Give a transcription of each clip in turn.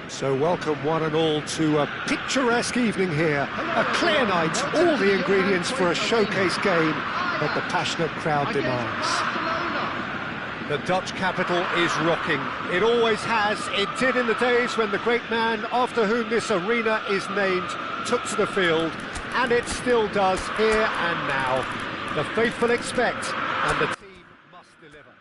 So welcome one and all to a picturesque evening here. A clear night, all the ingredients for a showcase game that the passionate crowd demands. The Dutch capital is rocking. It always has. It did in the days when the great man after whom this arena is named took to the field, and it still does here and now. The faithful expect, and the team must deliver.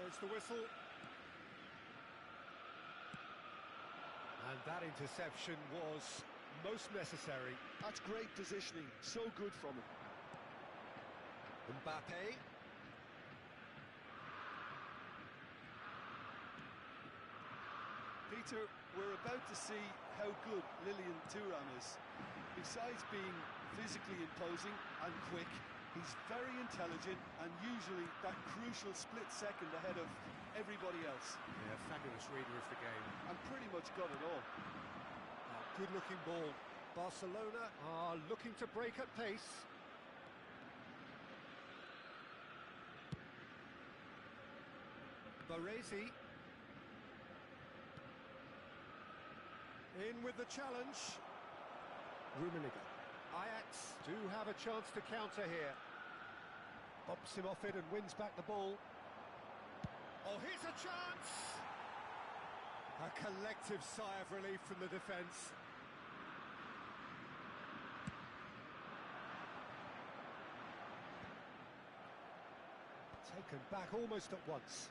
There's the whistle. And that interception was most necessary. That's great positioning, so good from him. Mbappe. Peter, we're about to see how good Lilian Thuram is. Besides being physically imposing and quick, he's very intelligent and usually that crucial split second ahead of everybody else. Yeah, fabulous reader of the game. And pretty much got it all. Good-looking ball. Barcelona are looking to break at pace. Baresi. In with the challenge. Rummenigge. Ajax do have a chance to counter here. Bumps him off it and wins back the ball. Oh, here's a chance! A collective sigh of relief from the defence. Taken back almost at once.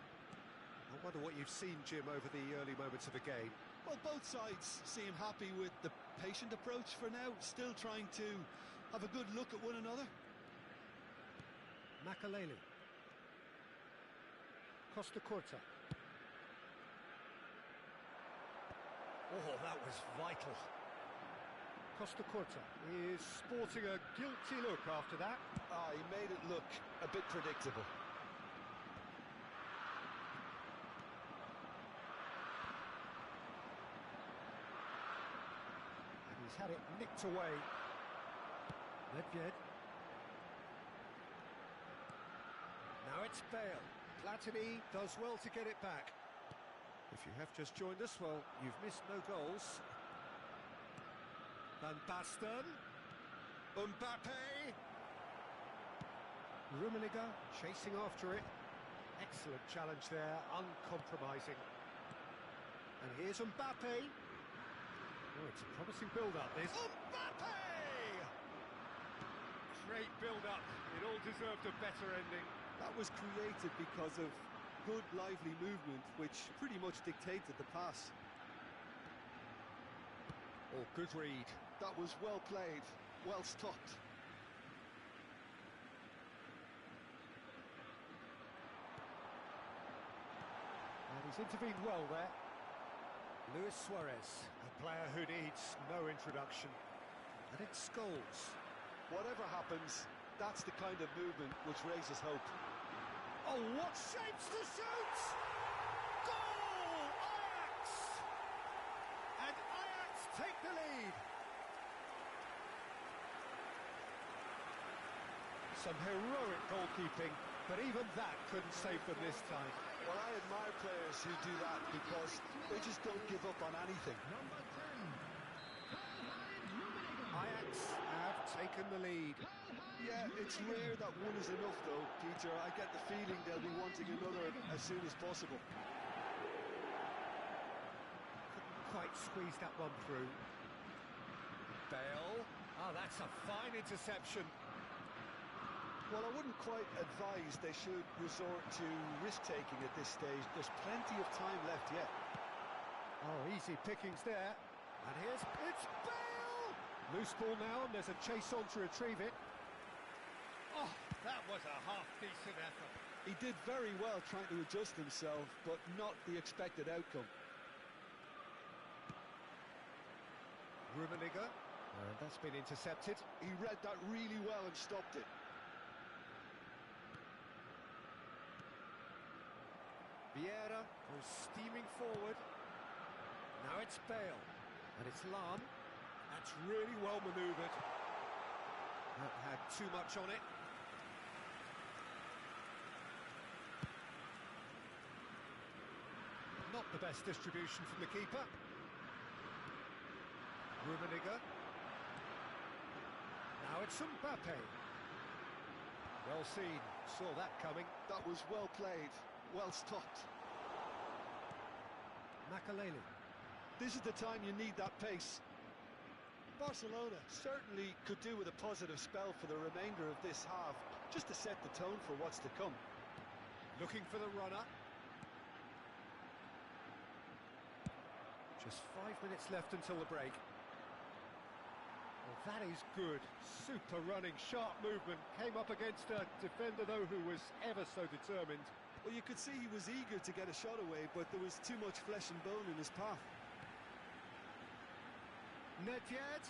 I wonder what you've seen, Jim, over the early moments of the game. Well, both sides seem happy with the patient approach for now, still trying to have a good look at one another. Makaleli. Costa Curta. Oh, that was vital. Costa Curta is sporting a guilty look after that. Ah, he made it look a bit predictable. And he's had it nicked away. Nedved. Now it's Bale. Platini does well to get it back. If you have just joined us, well, you've missed no goals. Van Basten. Mbappe. Rummenigge chasing after it. Excellent challenge there, uncompromising. And here's Mbappe. Oh, it's a promising build-up, this. Mbappe! Great build-up. It all deserved a better ending. That was created because of good, lively movement, which pretty much dictated the pass. Oh, good read. That was well played, well stopped. And he's intervened well there. Luis Suarez, a player who needs no introduction. And it's Scholes. Whatever happens, that's the kind of movement which raises hope. Oh, what shapes to shoot! Goal! Ajax! And Ajax take the lead. Some heroic goalkeeping, but even that couldn't save them this time. Well, I admire players who do that because they just don't give up on anything. Ajax have taken the lead. Yeah, it's rare that one is enough though, Peter. I get the feeling they'll be wanting another as soon as possible. Couldn't quite squeeze that one through. Bale. Oh, that's a fine interception. Well, I wouldn't quite advise they should resort to risk-taking at this stage. There's plenty of time left yet. Oh, easy pickings there. And it's Bale! Loose ball now, and there's a chase on to retrieve it. Oh, that was a half-decent effort. He did very well trying to adjust himself, but not the expected outcome. Rummenigge, and that's been intercepted. He read that really well and stopped it. Vieira. Goes steaming forward. Now it's Bale. And it's Lam. That's really well manoeuvred. That had too much on it. Not the best distribution from the keeper. Rummenigge. Now it's Mbappe. Well seen, saw that coming. That was well played, well stopped. Makaleli. This is the time you need that pace. Barcelona certainly could do with a positive spell for the remainder of this half, just to set the tone for what's to come. Looking for the runner. Just 5 minutes left until the break. Well, that is good. Super running, sharp movement. Came up against a defender, though, who was ever so determined. Well, you could see he was eager to get a shot away, but there was too much flesh and bone in his path. Nedved.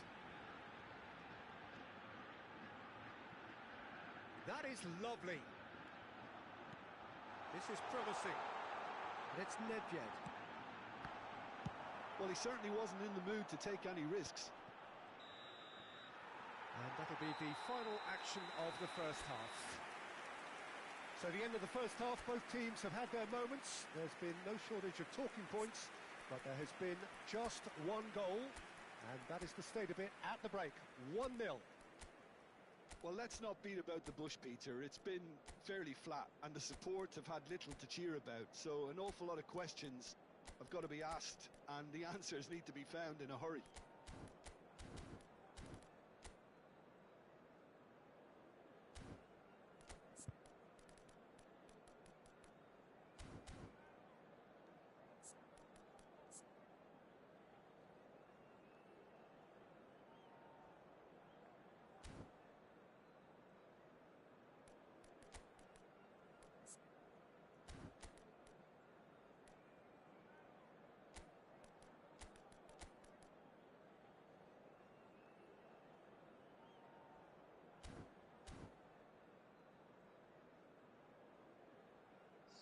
That is lovely. This is promising. And it's Nedved. Well, he certainly wasn't in the mood to take any risks. And that'll be the final action of the first half. So the end of the first half, both teams have had their moments. There's been no shortage of talking points, but there has been just one goal, and that is the state of it at the break, 1-0. Well, let's not beat about the bush, Peter. It's been fairly flat, and the support have had little to cheer about, so an awful lot of questions have got to be asked, and the answers need to be found in a hurry.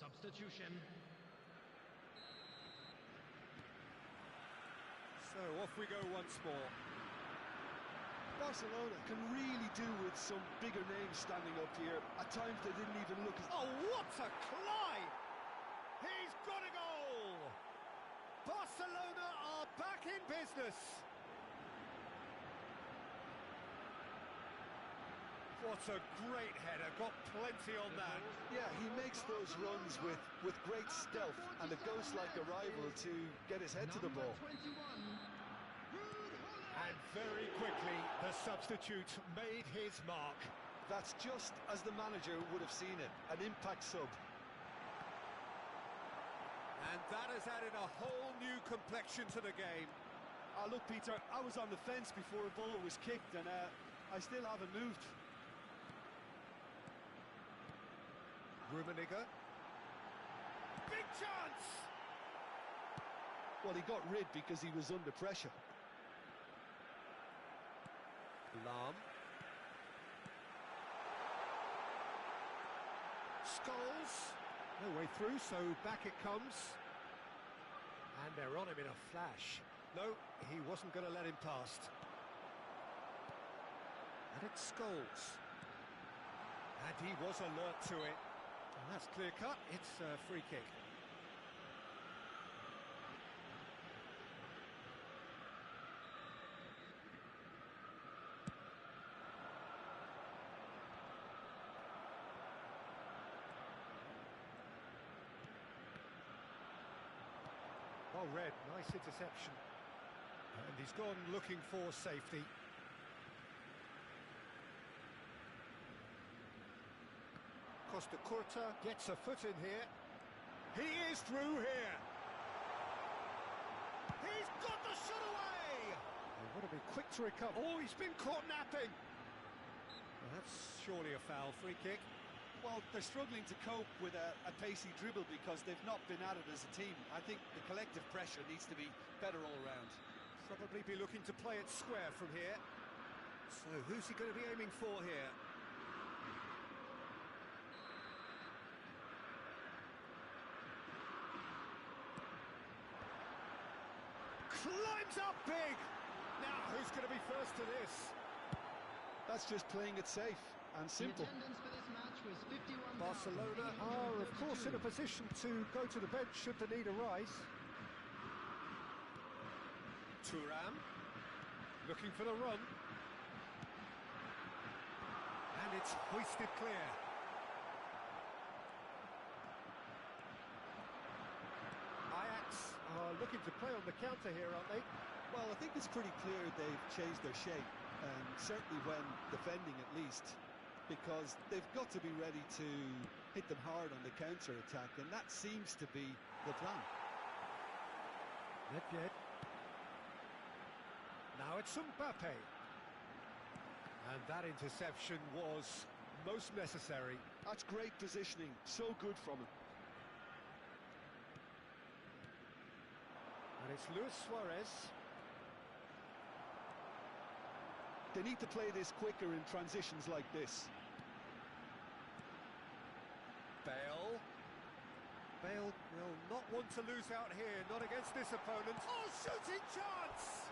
Substitution. So off we go once more. Barcelona can really do with some bigger names standing up here. At times they didn't even look as... Oh, what a climb! He's got a goal! Barcelona are back in business! What a great header, got plenty on that. Yeah, he makes those runs with great stealth and a ghost-like arrival to get his head to the ball. And very quickly, the substitute made his mark. That's just as the manager would have seen it, an impact sub. And that has added a whole new complexion to the game. Look, Peter, I was on the fence before a ball was kicked, and I still haven't moved. Rummenigge. Big chance! Well, he got rid because he was under pressure. Lam. Scholes. No way through, so back it comes. And they're on him in a flash. No, he wasn't going to let him past. And it's Scholes. And he was alert to it. And that's clear cut, it's a free kick. Well read, nice interception. And he's gone looking for safety. Costa Curta gets a foot in here. He is through here. He's got the shot away! They would have been quick to recover. Oh, he's been caught napping. Well, that's surely a foul. Free kick. Well, they're struggling to cope with a pacey dribble because they've not been at it as a team. I think the collective pressure needs to be better all round. Probably be looking to play it square from here. So who's he going to be aiming for here? Comes up big! Now, who's going to be first to this? That's just playing it safe and simple. The attendance for this match was 51,832. Barcelona are, of course, in a position to go to the bench should the need arise. Thuram, looking for the run. And it's hoisted clear. Ajax are looking to play on the counter here, aren't they? Well, I think it's pretty clear they've changed their shape, and certainly when defending at least, because they've got to be ready to hit them hard on the counter-attack, and that seems to be the plan. Not yet. Now it's Mbappe. And that interception was most necessary. That's great positioning, so good from him. And it's Luis Suarez. They need to play this quicker in transitions like this. Bale. Bale will not want to lose out here, not against this opponent. Oh, shooting chance!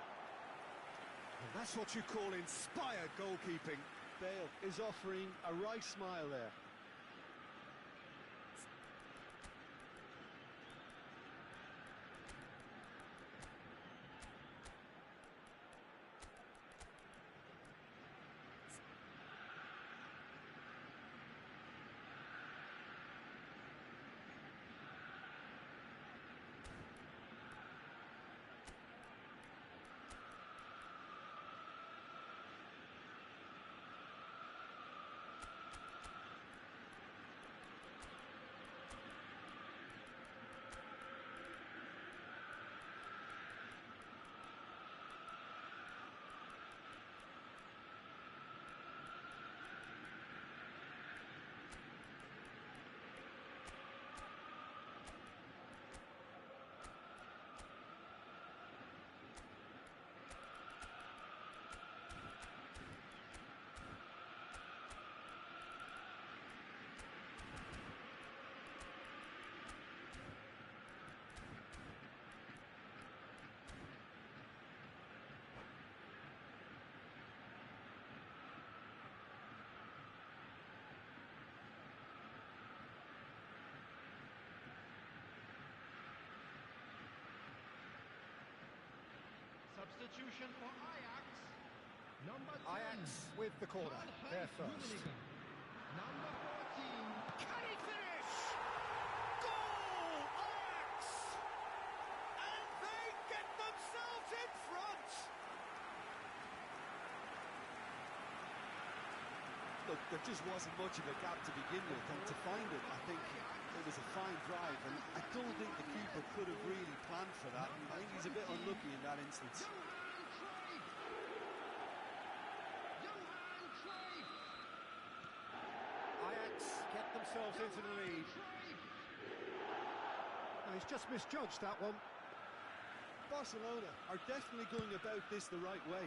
And that's what you call inspired goalkeeping. Bale is offering a wry smile there. Substitution for Ajax. Number 10. Ajax with the corner. They're first. Number 14. Can he finish? Goal! Ajax! And they get themselves in front! Look, there just wasn't much of a gap to begin with, and to find it, I think it was a fine drive, and I don't think the keeper could have really planned for that. I think he's a bit unlucky in that instance. Ajax get themselves into the lead. Oh, he's just misjudged that one. Barcelona are definitely going about this the right way.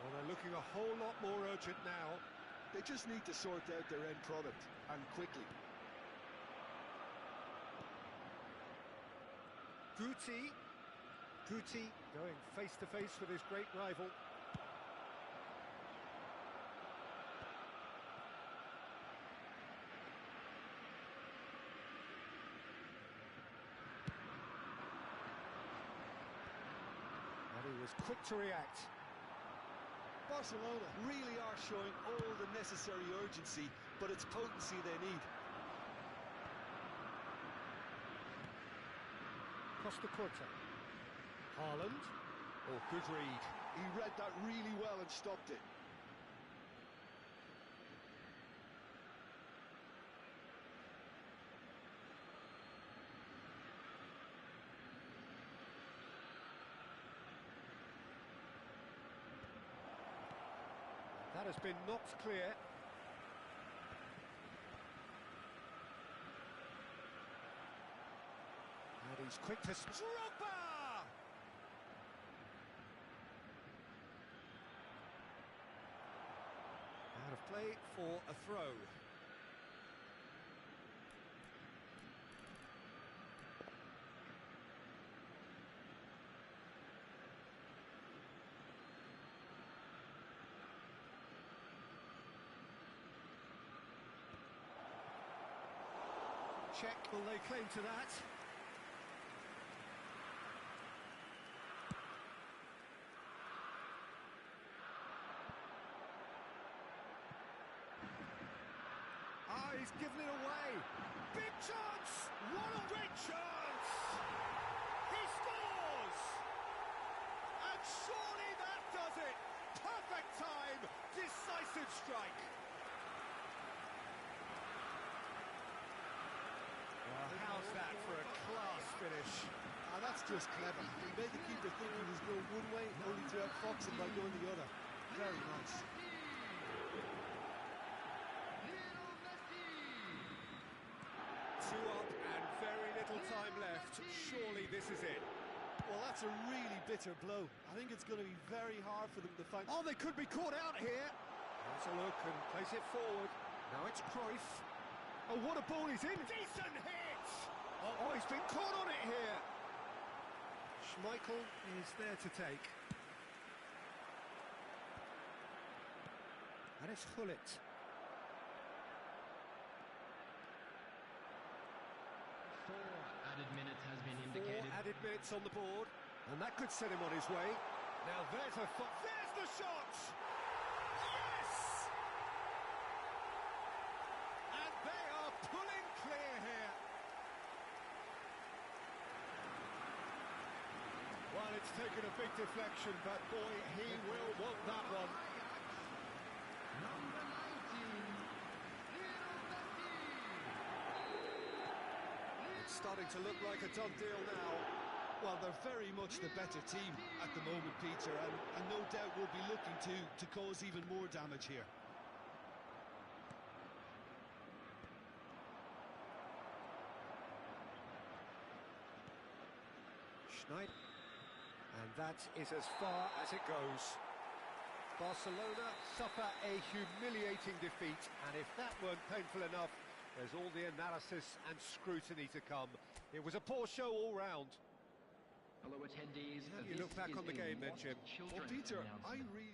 Well, they're looking a whole lot more urgent now. They just need to sort out their end product, and quickly. Guti going face to face with his great rival. And he was quick to react. Barcelona really are showing all the necessary urgency, but it's potency they need. Costa Curta. Haaland. Oh, good read. He read that really well and stopped it. That has been knocked clear. And he's quick to... Drogba! Out of play for a throw. check. Will they claim to that? Ah, he's given it away. Big chance! What a great chance! He scores! And surely that does it! Perfect time! Decisive strike! Well, how's that for a class finish? Ah, that's just clever. He made the keeper think he was going one way, only to outfox him by going the other. Very nice. Two up and very little time left. Surely this is it. Well, that's a really bitter blow. I think it's going to be very hard for them to find... Oh, they could be caught out here. Has a look and plays it forward. Now it's Cruyff. Oh, what a ball he's in. Decent hit! Oh, he's been caught on it here. Schmeichel is there to take. And it's Hullet. 4 added minutes has been indicated. 4 added minutes on the board, and that could set him on his way. Now there's there's the shot! Yes! And they are pulling clear here. Well, it's taken a big deflection, but boy, he will want that one. Number 19, It's starting to look like a done deal now. Well, they're very much the better team at the moment, Peter, and no doubt will be looking to cause even more damage here. Schneider. And that is as far as it goes. Barcelona suffer a humiliating defeat, and if that weren't painful enough, there's all the analysis and scrutiny to come. It was a poor show all round. fellow attendees. How do you look back on the game then, Jim? Well, Peter, I really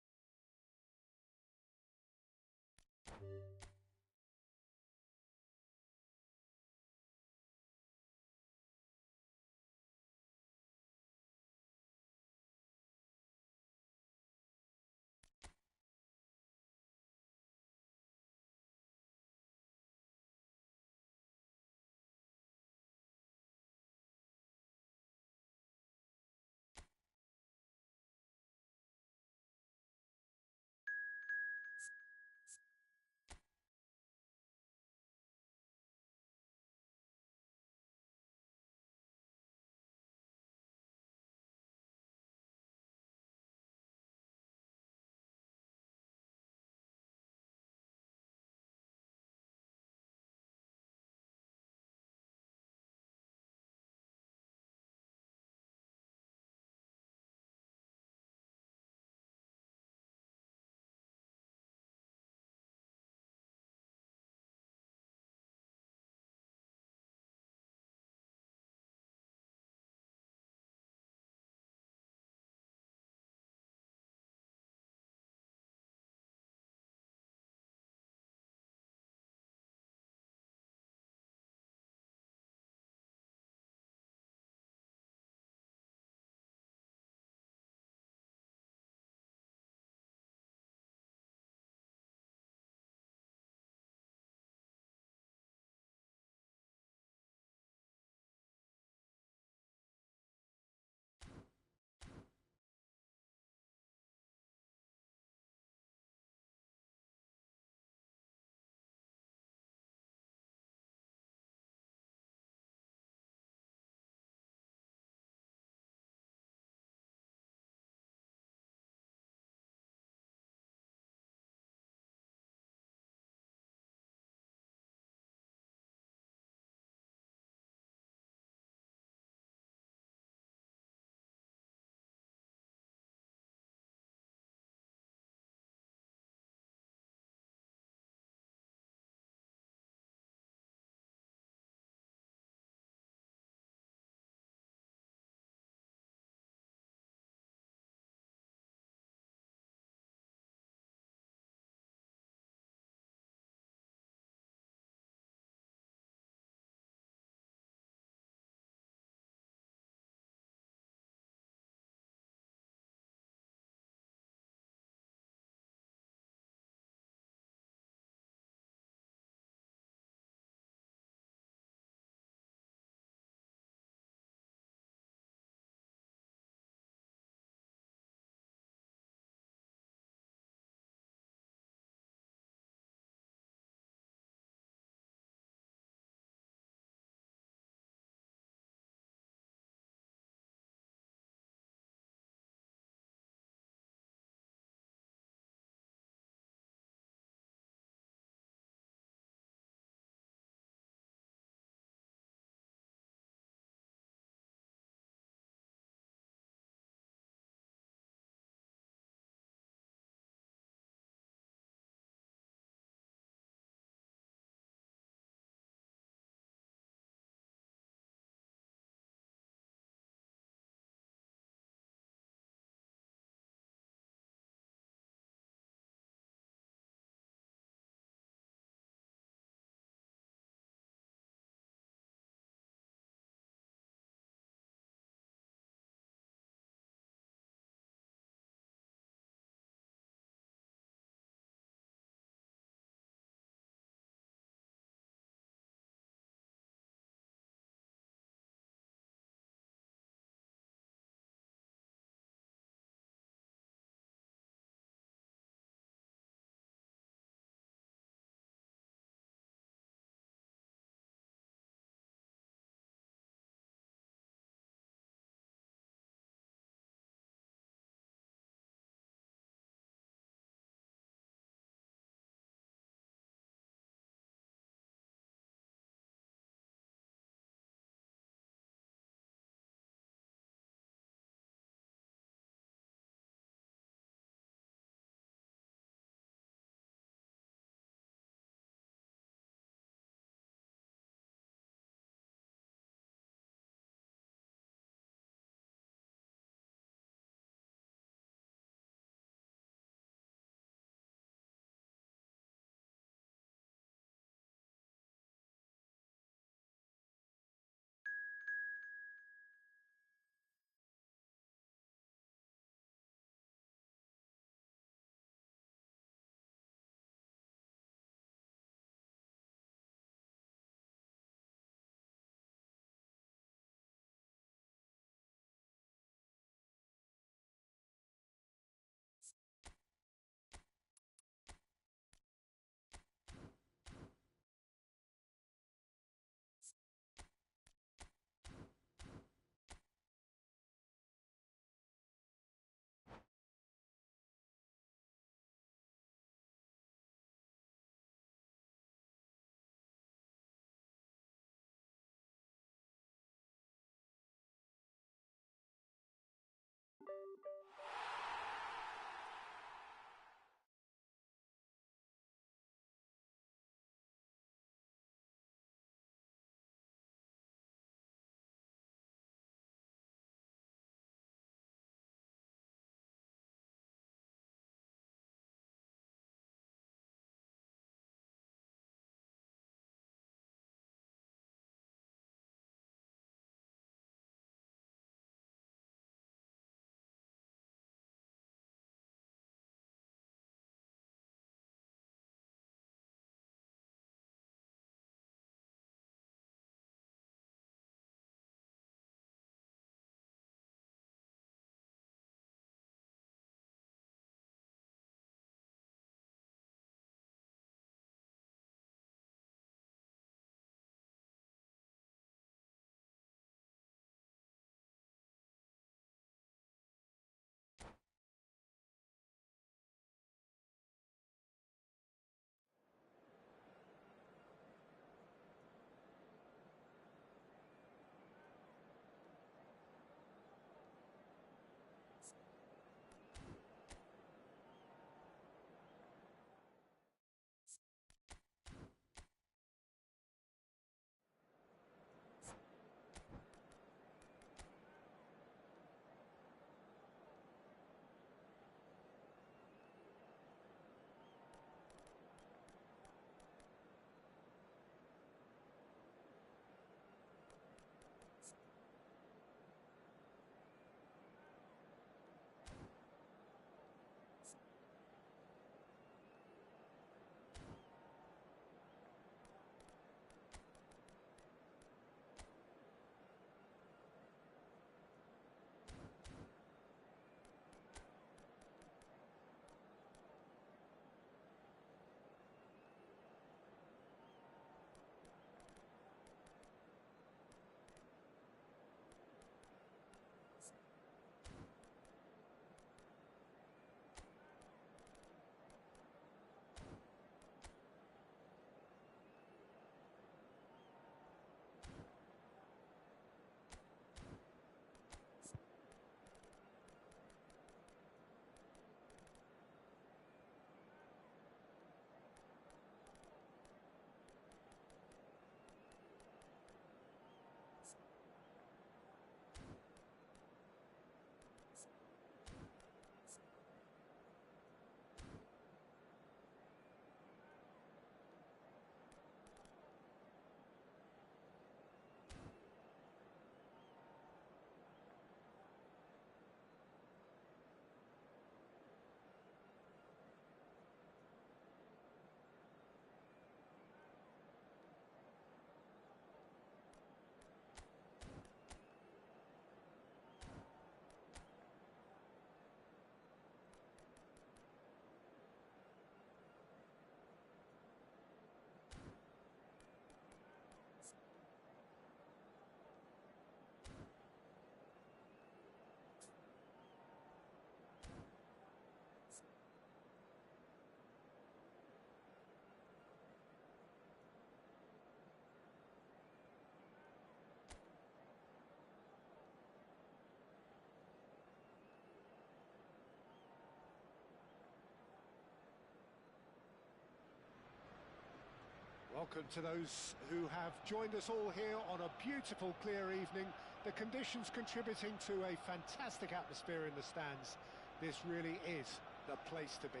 Welcome to those who have joined us all here on a beautiful, clear evening. The conditions contributing to a fantastic atmosphere in the stands. This really is the place to be.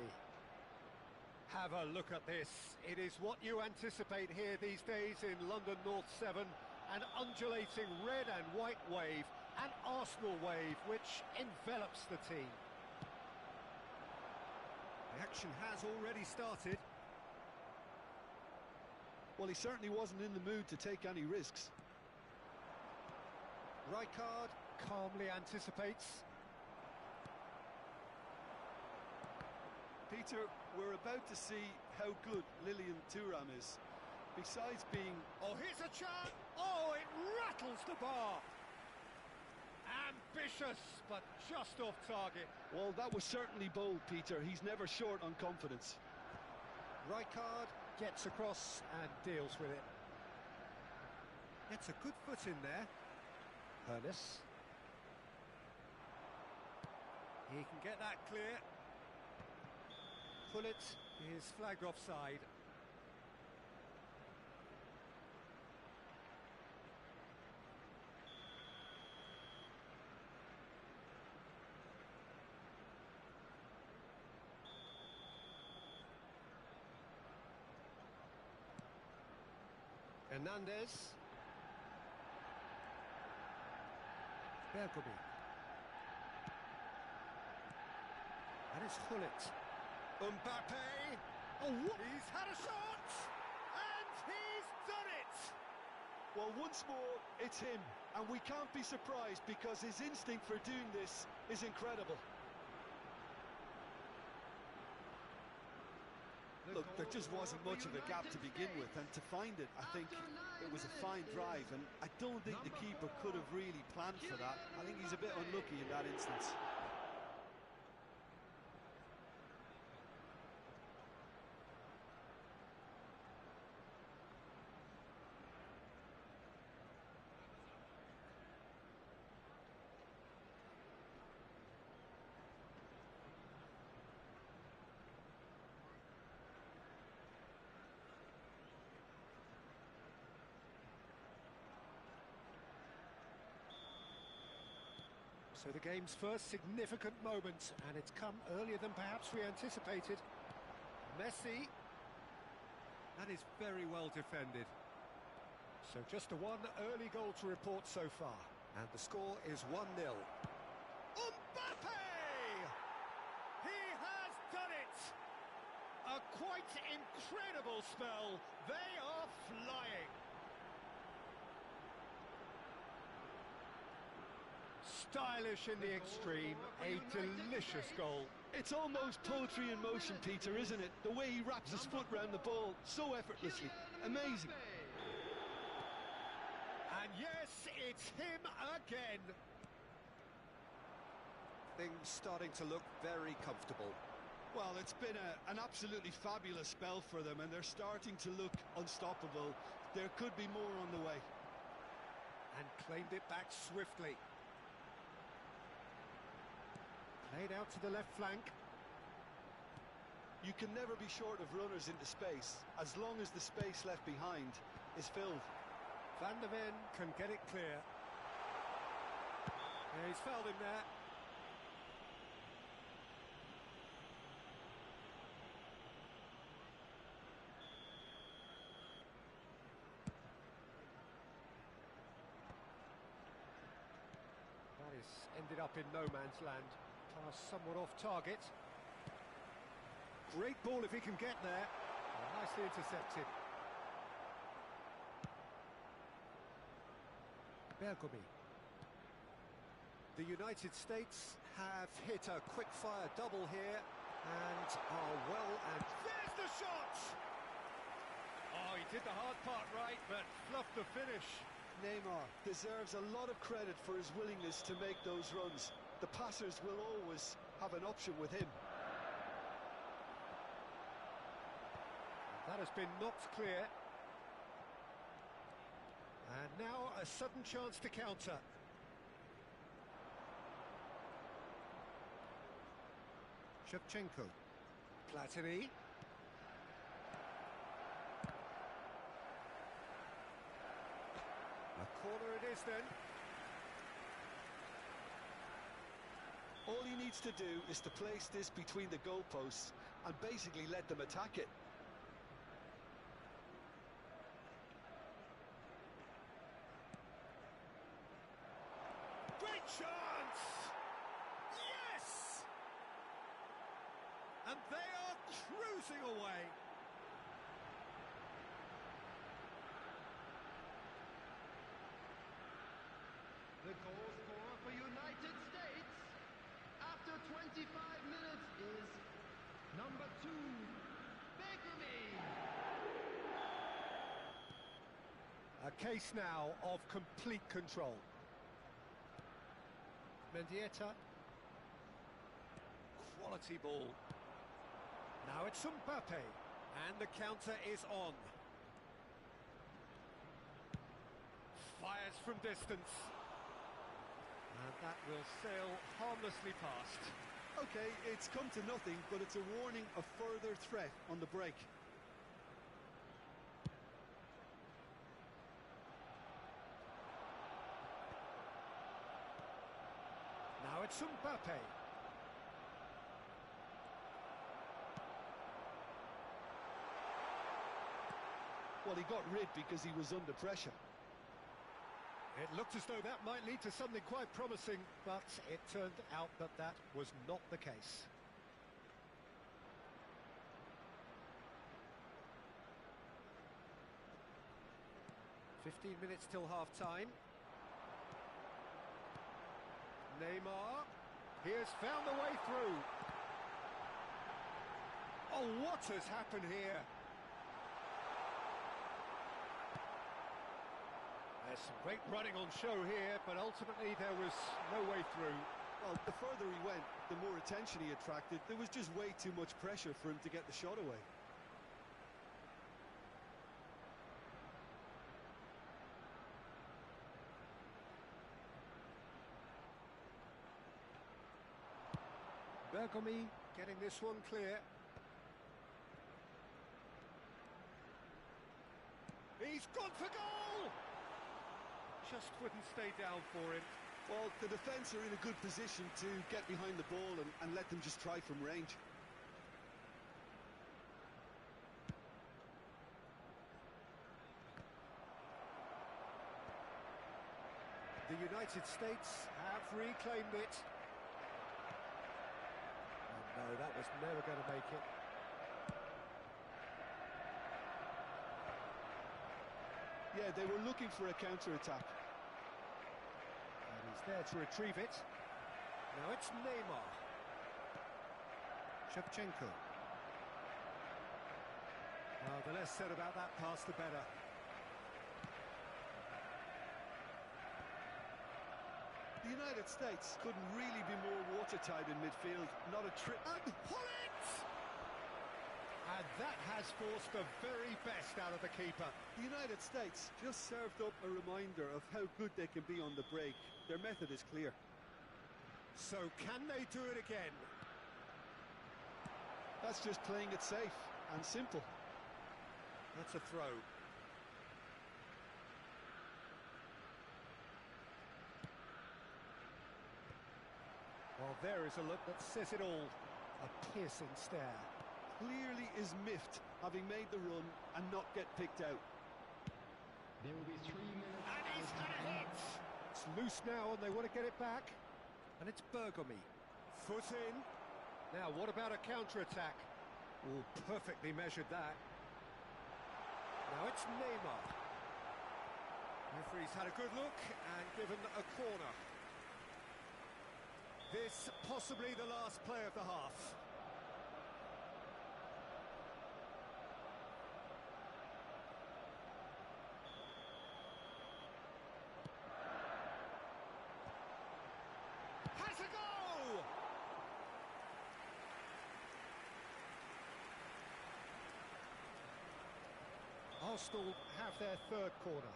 Have a look at this. It is what you anticipate here these days in London North 7. An undulating red and white wave, an Arsenal wave which envelops the team. The action has already started. Well, he certainly wasn't in the mood to take any risks. Rijkaard calmly anticipates. Peter, we're about to see how good Lilian Thuram is. Besides being... Oh, here's a chance! Oh, it rattles the bar! Ambitious, but just off target. Well, that was certainly bold, Peter. He's never short on confidence. Rijkaard gets across and deals with it. Gets a good foot in there. Ernest. He can get that clear. Pullet is flagged offside. Hernandez. Bergomi. And it's Gullit. Mbappe. Oh, what? He's had a shot! And he's done it! Well, once more, it's him. And we can't be surprised because his instinct for doing this is incredible. Look, there just wasn't much of a gap to begin with, and to find it, I think it was a fine drive, and I don't think the keeper could have really planned for that. I think he's a bit unlucky in that instance. So the game's first significant moment, and it's come earlier than perhaps we anticipated. Messi. That is very well defended. So just a one early goal to report so far. And the score is 1-0. Mbappe! He has done it! A quite incredible spell. They are flying. Stylish in the extreme, a delicious goal. It's almost poetry in motion, Peter, isn't it? The way he wraps his foot round the ball so effortlessly. Amazing. And yes, it's him again. Things starting to look very comfortable. Well, it's been an absolutely fabulous spell for them, and they're starting to look unstoppable. There could be more on the way. And claimed it back swiftly. Played out to the left flank. You can never be short of runners into space, as long as the space left behind is filled. Van der Ven can get it clear. Yeah, he's fouled him there. That is ended up in no man's land. Pass somewhat off target. Great ball if he can get there. Oh, nicely intercepted. Bergomi. The United States have hit a quick-fire double here and are well, and there's the shot! Oh, he did the hard part right, but fluffed the finish. Neymar deserves a lot of credit for his willingness to make those runs. The passers will always have an option with him. That has been knocked clear. And now a sudden chance to counter. Shevchenko. Platini. Corner it is then. All he needs to do is to place this between the goalposts and basically let them attack it. Great chance! Yes! And they are cruising away. The goal scorer for United States after 25 minutes is number 2, Bakerme. A case now of complete control. Mendieta. Quality ball. Now it's Mbappe. And the counter is on. Fires from distance. And that will sail harmlessly past. Okay, it's come to nothing, but it's a warning of further threat on the break. Now it's Mbappe. Well, he got rid because he was under pressure. It looked as though that might lead to something quite promising, but it turned out that that was not the case. "15 minutes till half-time. Neymar, he has found the way through. Oh, what has happened here? There's some great running on show here, but ultimately there was no way through. Well, the further he went, the more attention he attracted. There was just way too much pressure for him to get the shot away. Bergomi getting this one clear. He's gone for goal! Just wouldn't stay down for him. Well, the defence are in a good position to get behind the ball and let them just try from range. The United States have reclaimed it. Oh no, that was never going to make it. Yeah, they were looking for a counter-attack. And he's there to retrieve it. Now it's Neymar. Shevchenko. Well, the less said about that pass, the better. The United States couldn't really be more watertight in midfield. Not a trip. And pull it! And that has forced the very best out of the keeper. The United States just served up a reminder of how good they can be on the break. Their method is clear. So can they do it again? That's just playing it safe and simple. That's a throw. Well, there is a look that says it all. A piercing stare. Clearly is miffed, having made the run and not get picked out. There will be 3 minutes. And he's got a hit! It's loose now and they want to get it back. And it's Bergomi. Foot in. Now, what about a counter-attack? Oh, perfectly measured that. Now it's Neymar. Referee's had a good look and given a corner. This possibly the last play of the half. Has a goal! Arsenal have their third corner.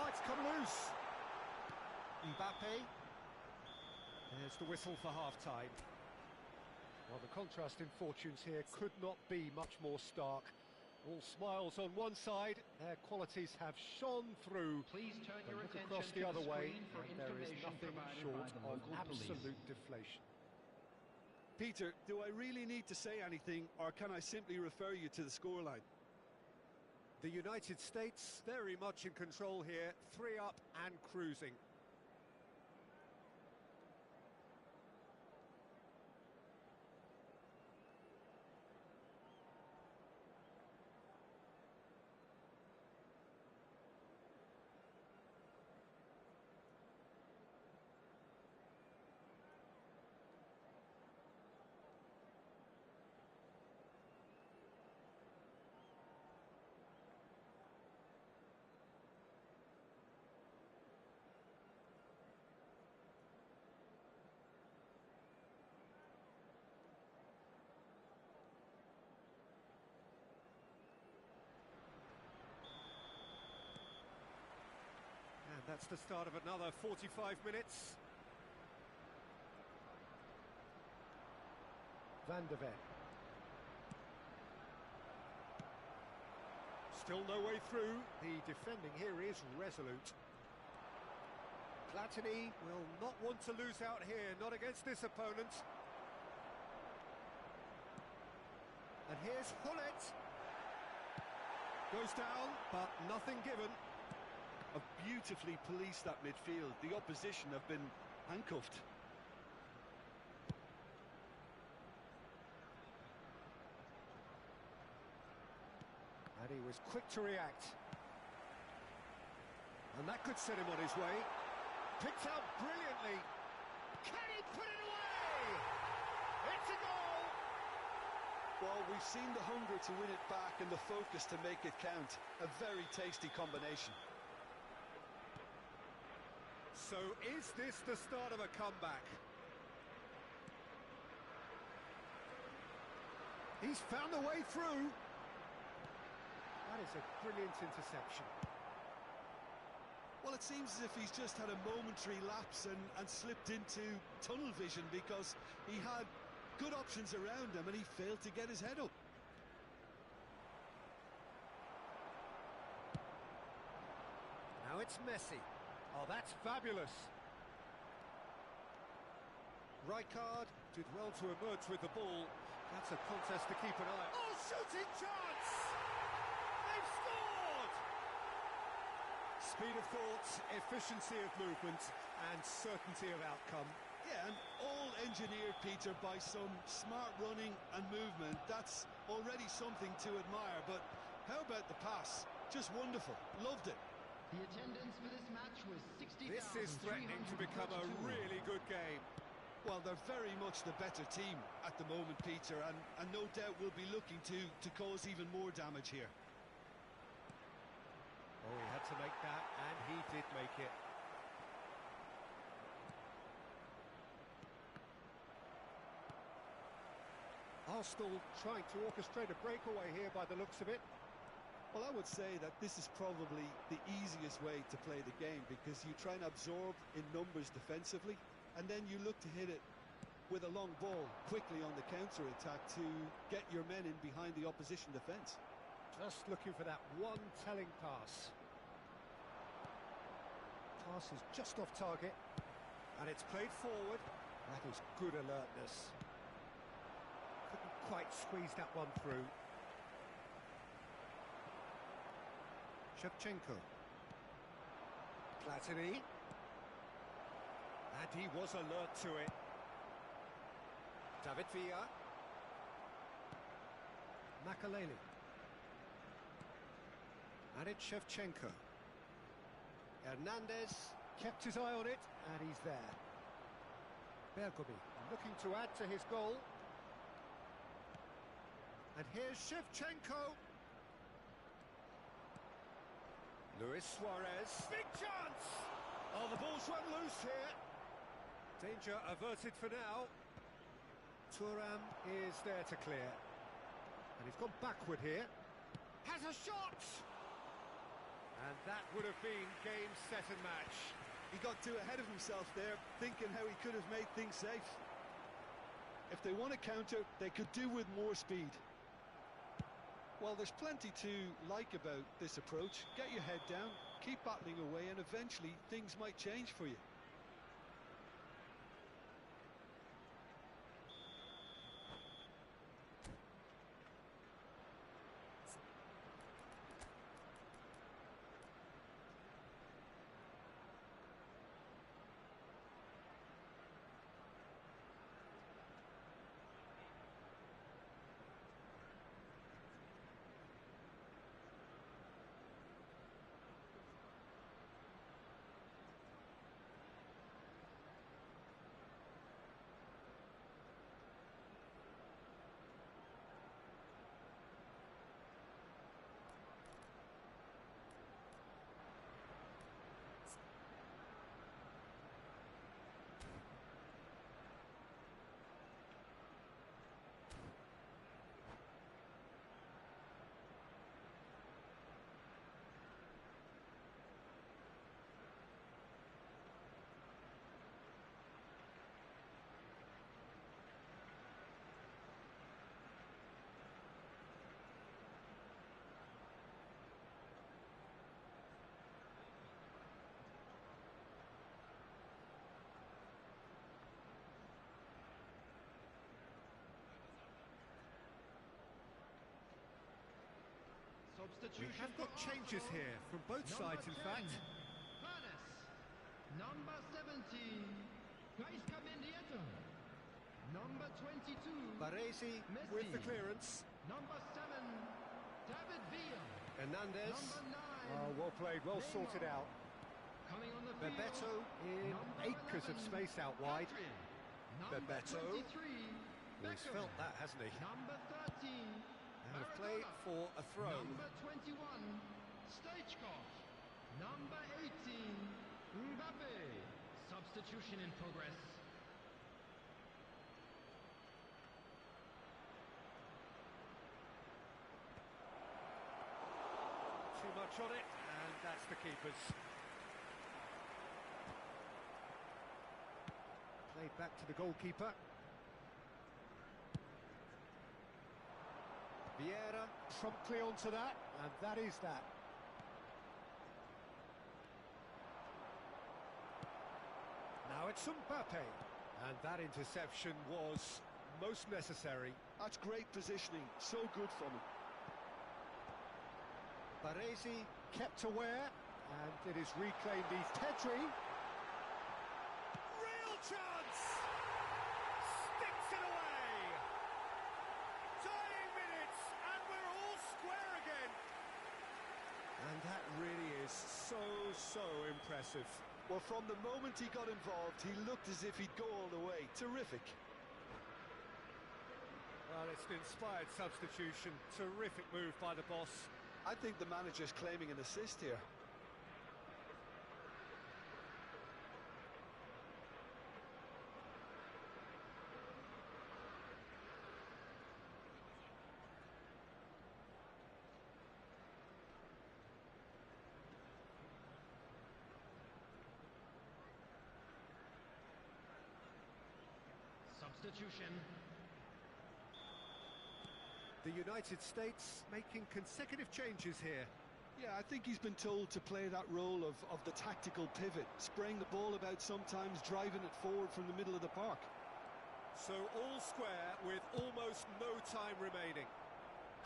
Oh, it's come loose. Mbappe. There's the whistle for half-time. Well, the contrast in fortunes here could not be much more stark. All smiles on one side, their qualities have shone through. Please turn your Look attention across to the other way, screen for and there is information nothing provided short by the of local police. absolute deflation. Peter, do I really need to say anything, or can I simply refer you to the scoreline? The United States very much in control here, 3 up and cruising. And that's the start of another 45 minutes. Van de Ven. Still no way through. The defending here is resolute. Platini will not want to lose out here, not against this opponent. And here's Hullet. Goes down, but nothing given. Have beautifully policed that midfield. The opposition have been handcuffed. And he was quick to react. And that could set him on his way. Picked out brilliantly. Can he put it away? It's a goal! Well, we've seen the hunger to win it back and the focus to make it count. A very tasty combination. So is this the start of a comeback? He's found a way through. That is a brilliant interception. Well, it seems as if he's just had a momentary lapse and slipped into tunnel vision, because he had good options around him and he failed to get his head up. Now it's Messi. Oh, that's fabulous. Rijkaard did well to emerge with the ball. That's a contest to keep an eye on. Oh, shooting chance! They've scored! Speed of thought, efficiency of movement, and certainty of outcome. Yeah, and all engineered, Peter, by some smart running and movement. That's already something to admire, but how about the pass? Just wonderful. Loved it. The attendance for this match was 60,342. This is threatening to become a really good game. Well, they're very much the better team at the moment, Peter, and no doubt will be looking to cause even more damage here. Oh, he had to make that, and he did make it. Arsenal trying to orchestrate a breakaway here by the looks of it. Well, I would say that this is probably the easiest way to play the game, because you try and absorb in numbers defensively, and then you look to hit it with a long ball quickly on the counter-attack to get your men in behind the opposition defence. Just looking for that one telling pass. Pass is just off target, and it's played forward. That is good alertness. Couldn't quite squeeze that one through. Shevchenko. Platini. And he was alert to it. David Villa. Makaleli. And it's Shevchenko. Hernandez kept his eye on it, and he's there. Bergomi looking to add to his goal. And here's Shevchenko. Luis Suarez. Big chance! Oh, the ball's run loose here. Danger averted for now. Thuram is there to clear. And he's gone backward here. Has a shot! And that would have been game, set and match. He got too ahead of himself there, thinking how he could have made things safe. If they want to counter, they could do with more speed. Well, there's plenty to like about this approach. Get your head down, keep battling away, and eventually things might change for you. We have got changes here from both sides, in fact. Number 17, Gaisca Mendieta. Number 22, Baresi Messi. with the clearance. Number 7, David Villa. Hernandez. Number 9, Oh, well played, well Neymar. sorted out. Coming on the field, Bebeto in number acres 11, of space out wide. Adrian. Number Bebeto. 23, He's Beckham. felt that, hasn't he? Number 13, Out of play Maradona. for a throw. Number 21, Stoichkov. Number 18, Mbappe. Substitution in progress. Too much on it, and that's the keeper's. Played back to the goalkeeper. Vieira promptly onto that, and that is that. Now it's Mbappe, and that interception was most necessary. That's great positioning, so good from him. Baresi kept aware, and it is reclaimed. He's Pedri. Real chance! Sticks it away! Dying minutes, and we're all square again. And that really is so impressive. Well, from the moment he got involved, he looked as if he'd go all the way. Terrific. Well, it's an inspired substitution. Terrific move by the boss. I think the manager's claiming an assist here. Substitution. The United States making consecutive changes here. Yeah, I think he's been told to play that role of the tactical pivot, spraying the ball about sometimes, driving it forward from the middle of the park. So all square with almost no time remaining.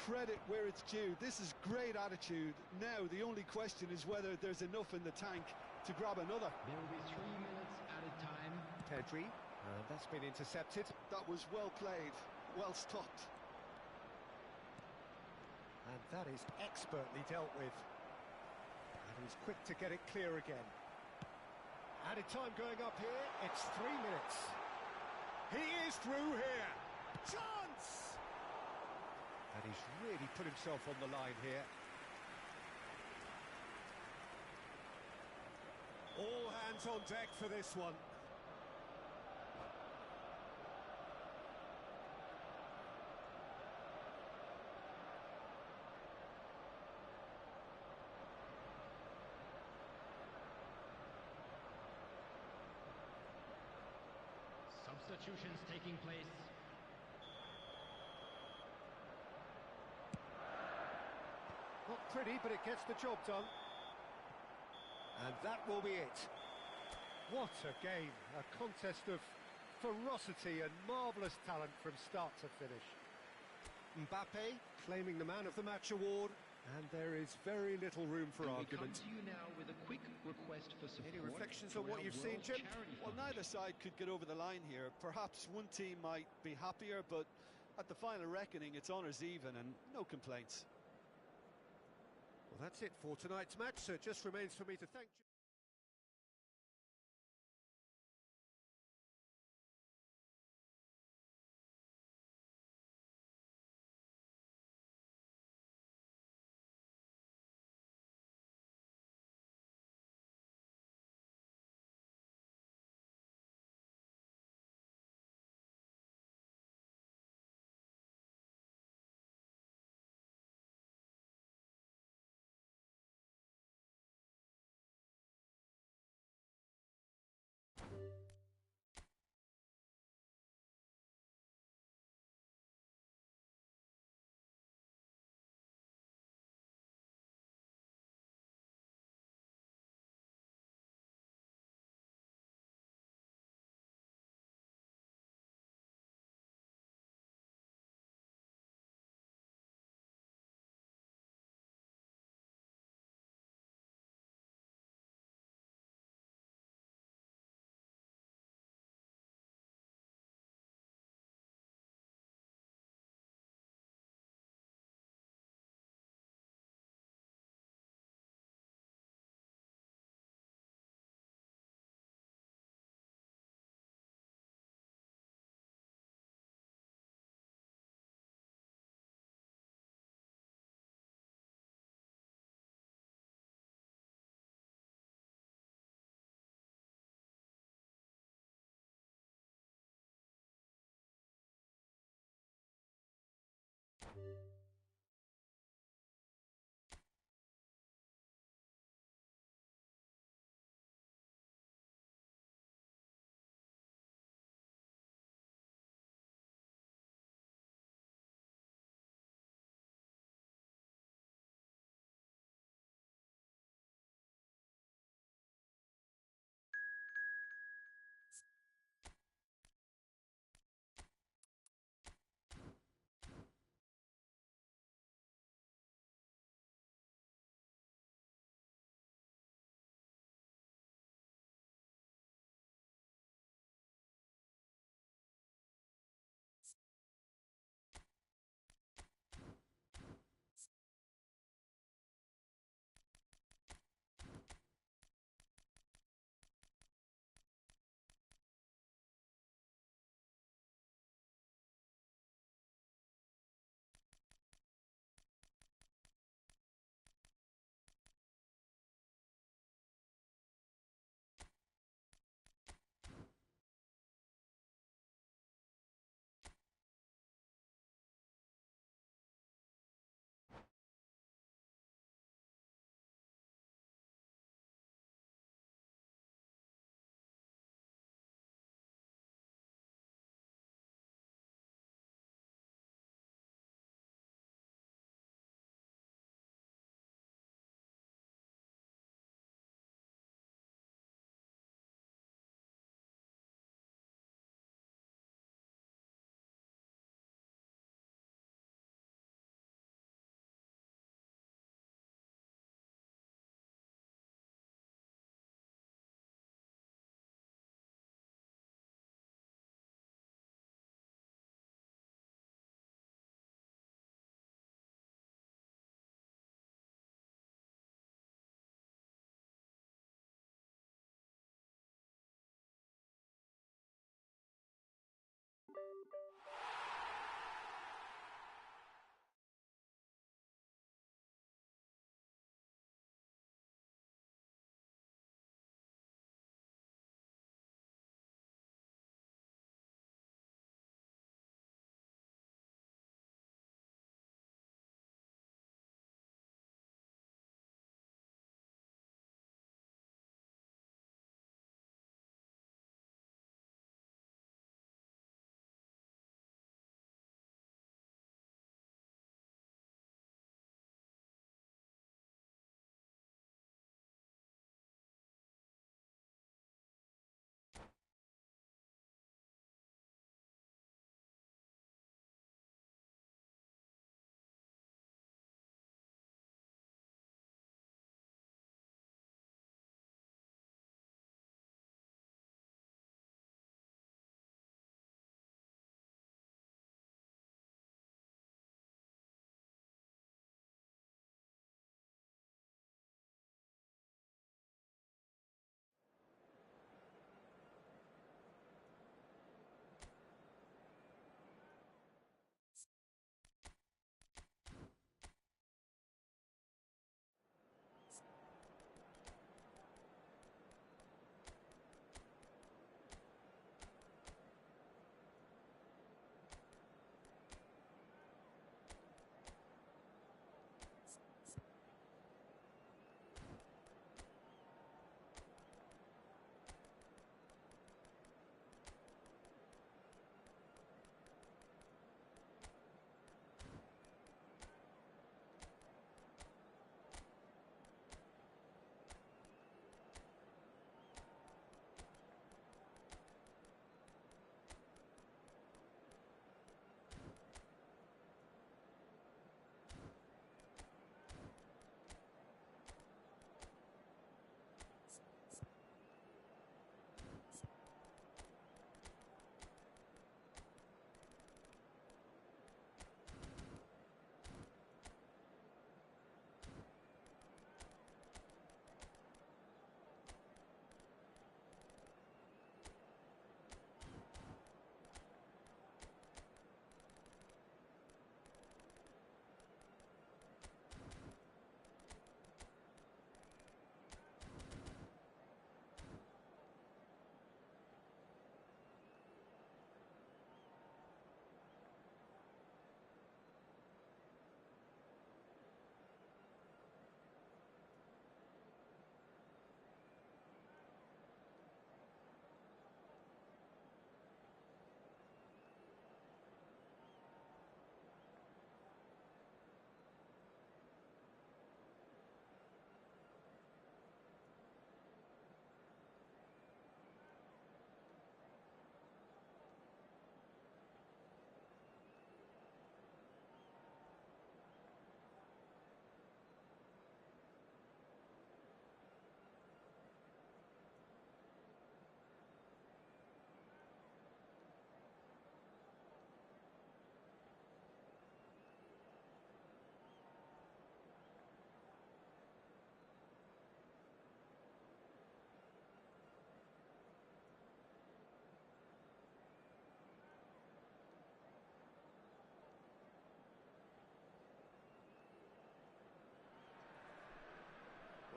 Credit where it's due. This is great attitude. Now, the only question is whether there's enough in the tank to grab another. There will be 3 minutes added time. Pedri, and that's been intercepted. That was well played, well stopped. And that is expertly dealt with. And he's quick to get it clear again. Added time going up here, it's 3 minutes. He is through here. Chance! And he's really put himself on the line here. All hands on deck for this one. substitutions taking place. Not pretty, but it gets the job done. And that will be it. What a game, a contest of ferocity and marvellous talent from start to finish. Mbappe claiming the Man of the Match award, and there is very little room for argument. We come to you now with a quick request for support. Any reflections on for what our you've seen, World Jim? Charity Well, Fund. neither side could get over the line here. Perhaps one team might be happier, but at the final reckoning, it's honours even and no complaints. Well, that's it for tonight's match, so it just remains for me to thank you.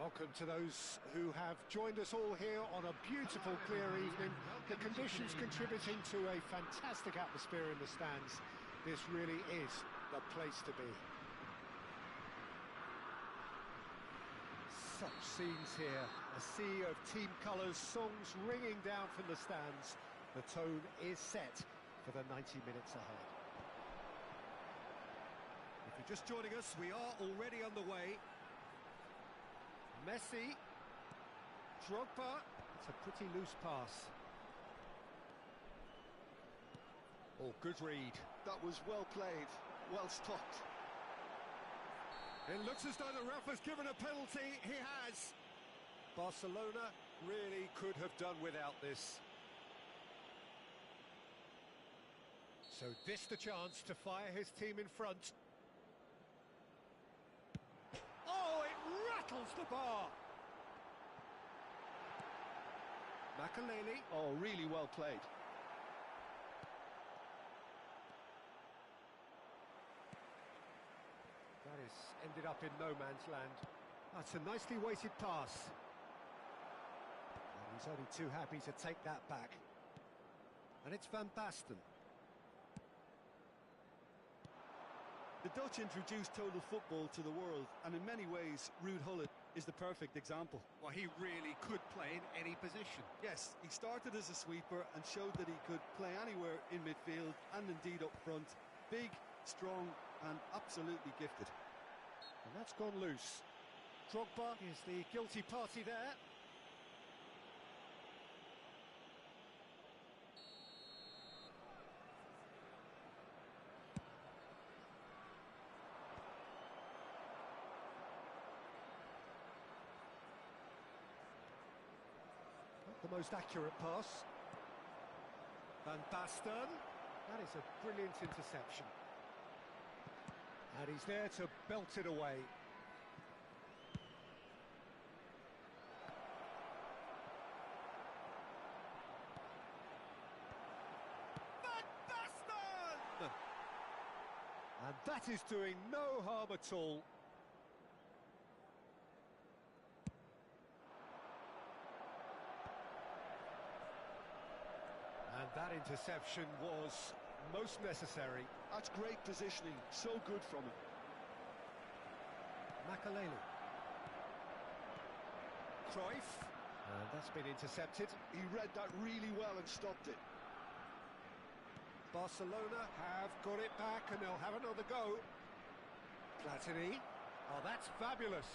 Welcome to those who have joined us all here on a beautiful, clear evening. The conditions contributing to a fantastic atmosphere in the stands. This really is the place to be. Such scenes here, a sea of team colours, songs ringing down from the stands. The tone is set for the 90 minutes ahead. If you're just joining us, we are already underway. Messi, Drogba, it's a pretty loose pass. Oh, good read. That was well played, well stopped. It looks as though the ref has given a penalty. He has. Barcelona really could have done without this. So this the chance to fire his team in front. Oh, it rattles the bar. Makaleli. Oh, really well played. That is ended up in no man's land. That's a nicely weighted pass. And he's only too happy to take that back. And it's Van Basten. The Dutch introduced total football to the world, and in many ways, Ruud Gullit is the perfect example. Well, he really could play in any position. Yes, he started as a sweeper and showed that he could play anywhere in midfield and indeed up front. Big, strong and absolutely gifted. And that's gone loose. Drogba is the guilty party there. Not the most accurate pass. Van Basten. That is a brilliant interception. And he's there to belt it away. Van Basten! And that is doing no harm at all. And that interception was most necessary. That's great positioning, so good from him. Makaleli. Cruyff. And that's been intercepted. He read that really well and stopped it. Barcelona have got it back and they'll have another go. Platini. Oh, that's fabulous.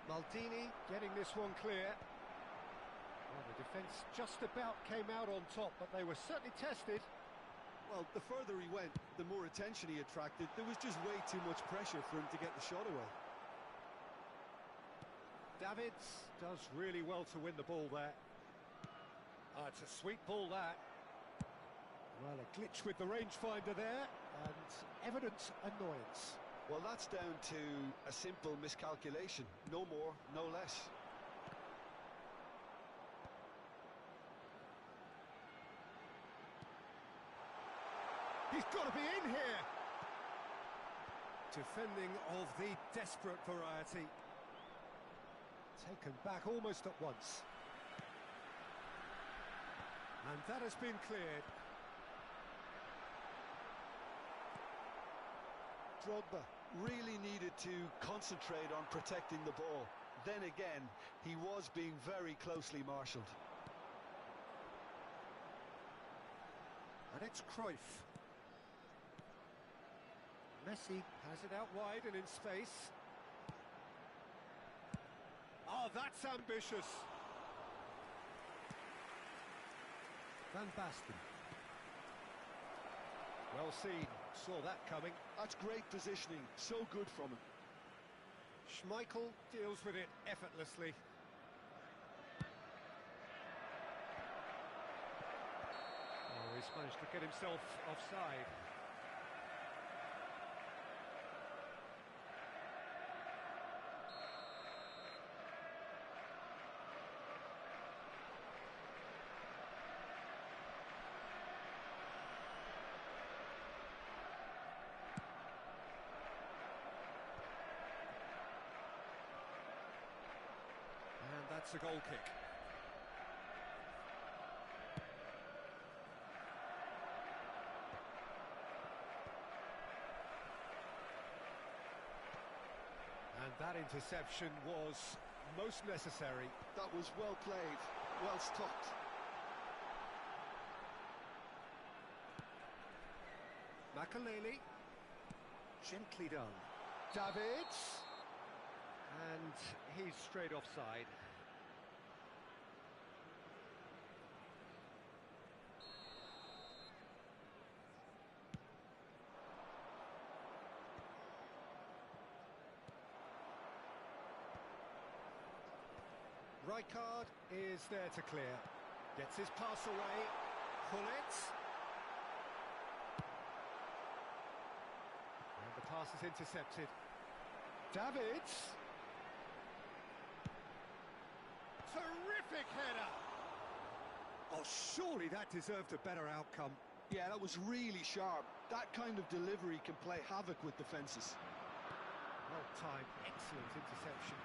Maldini getting this one clear. Well, the defence just about came out on top, but they were certainly tested. Well, the further he went, the more attention he attracted. There was just way too much pressure for him to get the shot away. Davids does really well to win the ball there. It's a sweet ball, that. Well, a glitch with the rangefinder there, and evident annoyance. Well, that's down to a simple miscalculation. No more, no less. He's got to be in here! Defending of the desperate variety. Taken back almost at once. And that has been cleared. Drogba really needed to concentrate on protecting the ball. Then again, he was being very closely marshalled. And it's Cruyff. Messi has it out wide and in space. Oh, that's ambitious. Van Basten. Well seen, saw that coming. That's great positioning, so good from him. Schmeichel deals with it effortlessly. Oh, he's managed to get himself offside. it's a goal kick. And that interception was most necessary. That was well played, well stopped. Makaleli, gently done. Davids, and he's straight offside. Rijkaard is there to clear. Gets his pass away. Gullit. And the pass is intercepted. Davids. Terrific header! Oh, surely that deserved a better outcome. Yeah, that was really sharp. That kind of delivery can play havoc with defences. Well timed, excellent interception.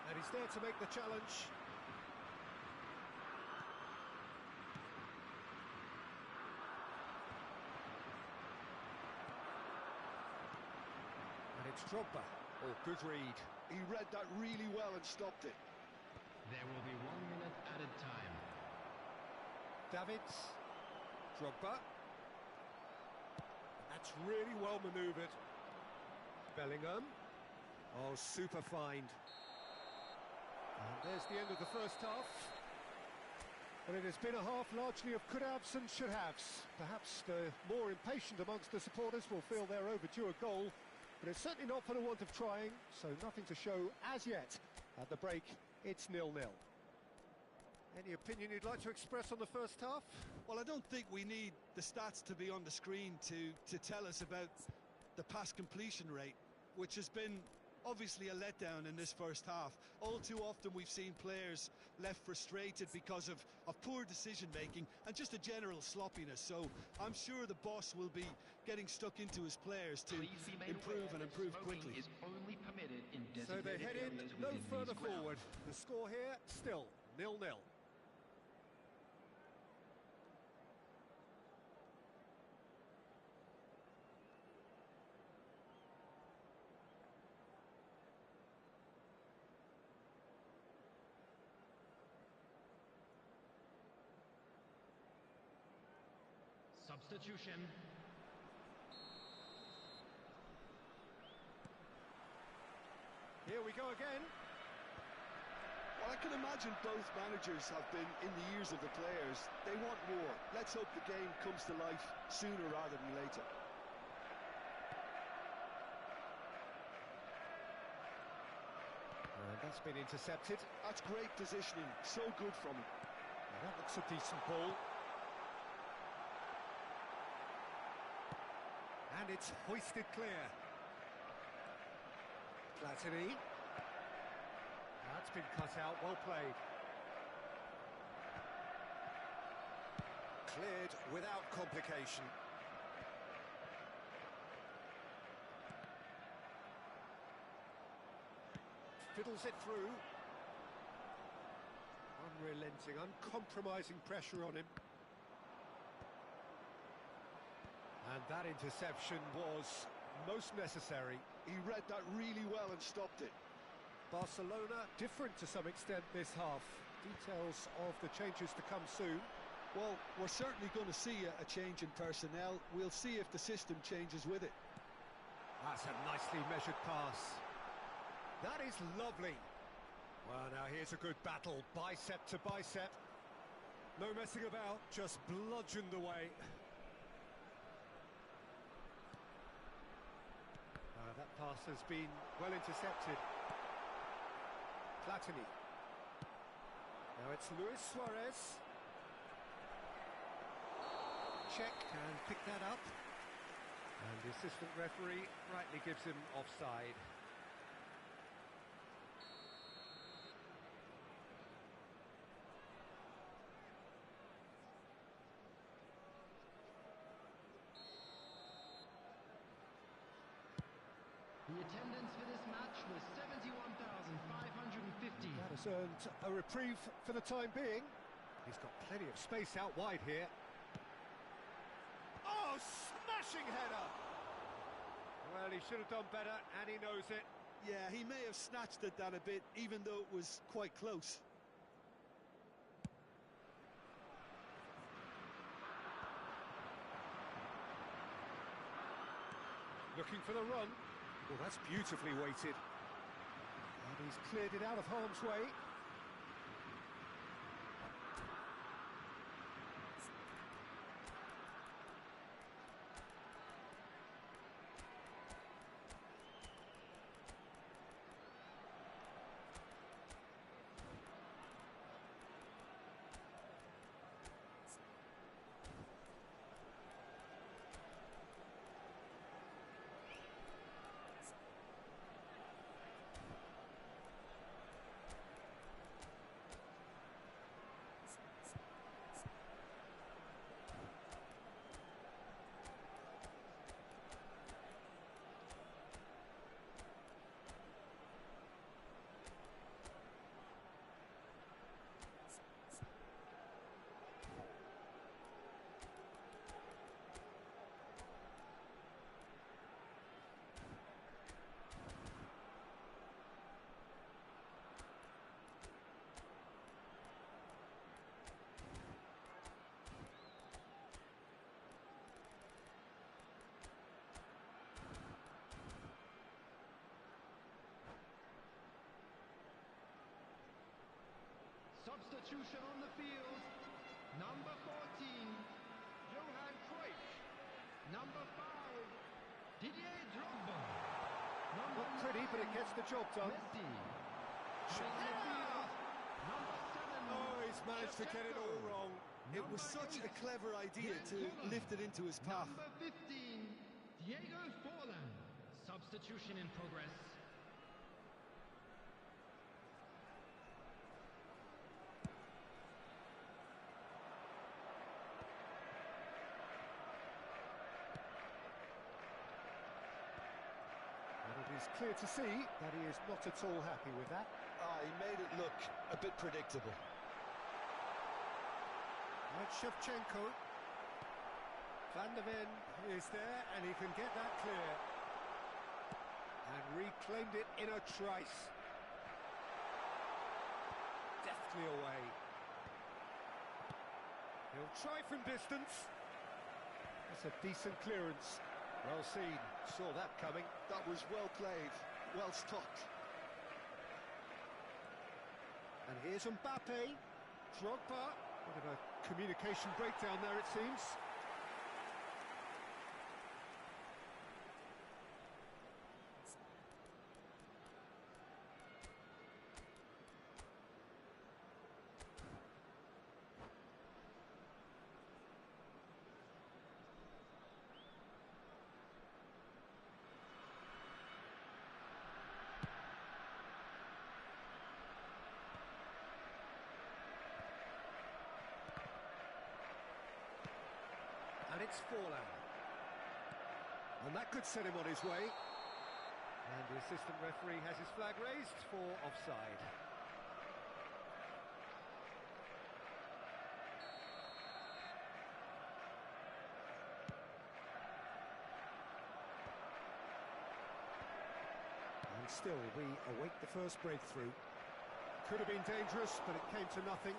And he's there to make the challenge. And it's Drogba. Oh, good read. He read that really well and stopped it. There will be 1 minute added time. Davids. Drogba. That's really well manoeuvred. Bellingham. Oh, super find. And there's the end of the first half. Well, it has been a half largely of could-haves and should-haves. Perhaps the more impatient amongst the supporters will feel they're overdue a goal, but it's certainly not for the want of trying, so nothing to show as yet. At the break, it's 0-0. Any opinion you'd like to express on the first half? Well, I don't think we need the stats to be on the screen to tell us about the pass completion rate, which has been obviously a letdown in this first half. All too often we've seen players left frustrated because of poor decision-making and just a general sloppiness. So I'm sure the boss will be getting stuck into his players to improve and improve quickly. Is only permitted in So they head in areas no within further these grounds. forward. The score here, still 0-0. Substitution. Here we go again. Well, I can imagine both managers have been in the ears of the players. They want more. Let's hope the game comes to life sooner rather than later. And that's been intercepted. That's great positioning. So good from him. Now that looks a decent ball. And it's hoisted clear. Platini. That's been cut out, well played. Cleared without complication. Fiddles it through. Unrelenting, uncompromising pressure on him. And that interception was most necessary. He read that really well and stopped it. Barcelona different to some extent this half. Details of the changes to come soon. Well, we're certainly going to see a change in personnel. We'll see if the system changes with it. That's a nicely measured pass. That is lovely. Well, now here's a good battle, bicep to bicep. No messing about, just bludgeoned away. That pass has been well intercepted. Platini. Now it's Luis Suarez. Check and pick that up. And the assistant referee rightly gives him offside. The attendance for this match was 71,550. That has earned a reprieve for the time being. He's got plenty of space out wide here. Oh, smashing header! Well, he should have done better, and he knows it. Yeah, he may have snatched at that a bit, even though it was quite close. Looking for the run. Well, that's beautifully weighted. And he's cleared it out of harm's way. Substitution on the field. Number 14, Johan Cruyff. Number 5, Didier Drogba. Number Not pretty, but it gets the job done. Messi. On the field. Number 7. Oh, he's managed to get it all wrong. It was such a clever idea to lift it into his path. Number 15, Diego Forlan. Substitution in progress. And it is clear to see that he is not at all happy with that. He made it look a bit predictable. Right, Shevchenko. Van der Ven is there, and he can get that clear. And reclaimed it in a trice. Deftly away. He'll try from distance. That's a decent clearance. Well seen. Saw that coming. That was well played, well stopped. And here's Mbappe. Drogba. Bit of a communication breakdown there, it seems. And it's Forlan. And that could set him on his way. And the assistant referee has his flag raised for offside. And still, we await the first breakthrough. Could have been dangerous, but it came to nothing.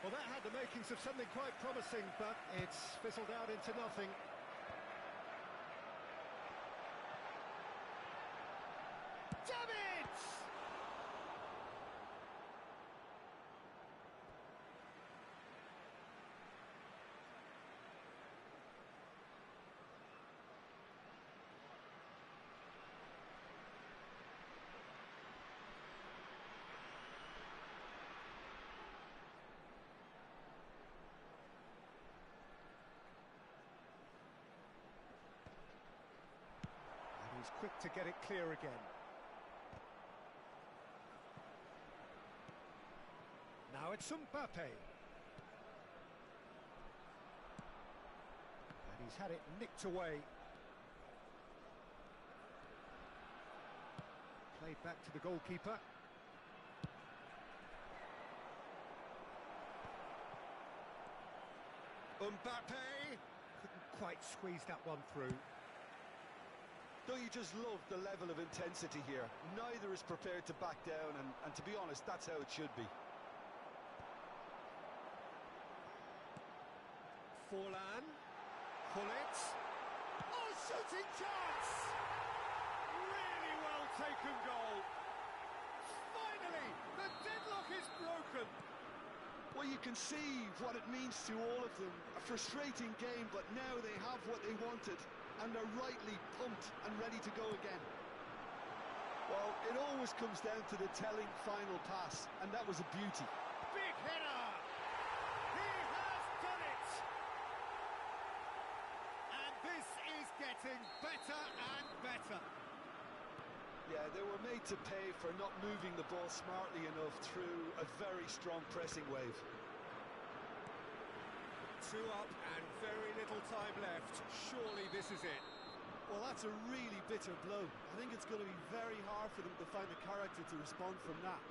Well, that had the makings of something quite promising, but it's fizzled out into nothing. Damn it! He's quick to get it clear again. Now it's Mbappe. And he's had it nicked away. Played back to the goalkeeper. Mbappe couldn't quite squeeze that one through. Don't you just love the level of intensity here? Neither is prepared to back down, and to be honest, that's how it should be. Forlan, Pullet. Oh, shooting chance! Really well taken goal. Finally, the deadlock is broken. Well, you can see what it means to all of them. A frustrating game, but now they have what they wanted, and they're rightly pumped and ready to go again. Well, it always comes down to the telling final pass, and that was a beauty. Big header! He has done it! And this is getting better and better. Yeah, they were made to pay for not moving the ball smartly enough through a very strong pressing wave. 2 up and very little time left. Surely this is it. Well, that's a really bitter blow. I think it's going to be very hard for them to find the character to respond from that.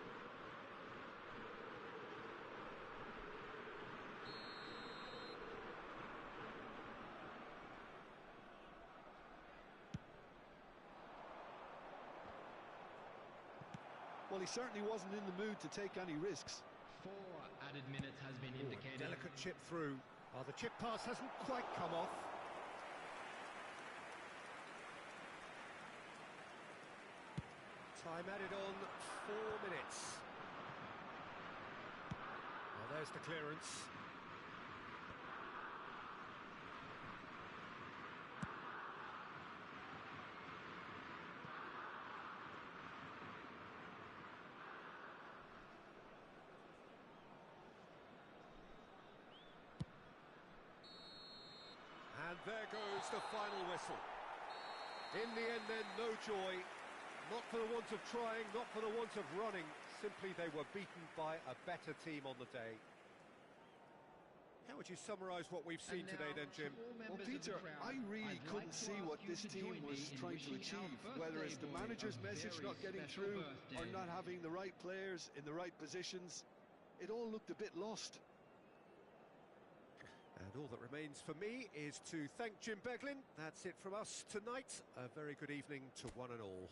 Well, he certainly wasn't in the mood to take any risks. 4 added minutes has been indicated. Delicate chip through. Oh, the chip pass hasn't quite come off. Time added on 4 minutes. Well, there's the clearance. And there goes the final whistle. In the end then, no joy. Not for the want of trying, not for the want of running. Simply they were beaten by a better team on the day. How would you summarise what we've seen today then, Jim? Well, Peter, I really couldn't see what this team was trying to achieve, whether it's the manager's message not getting through or not having the right players in the right positions. It all looked a bit lost. And all that remains for me is to thank Jim Beglin. That's it from us tonight. A very good evening to one and all.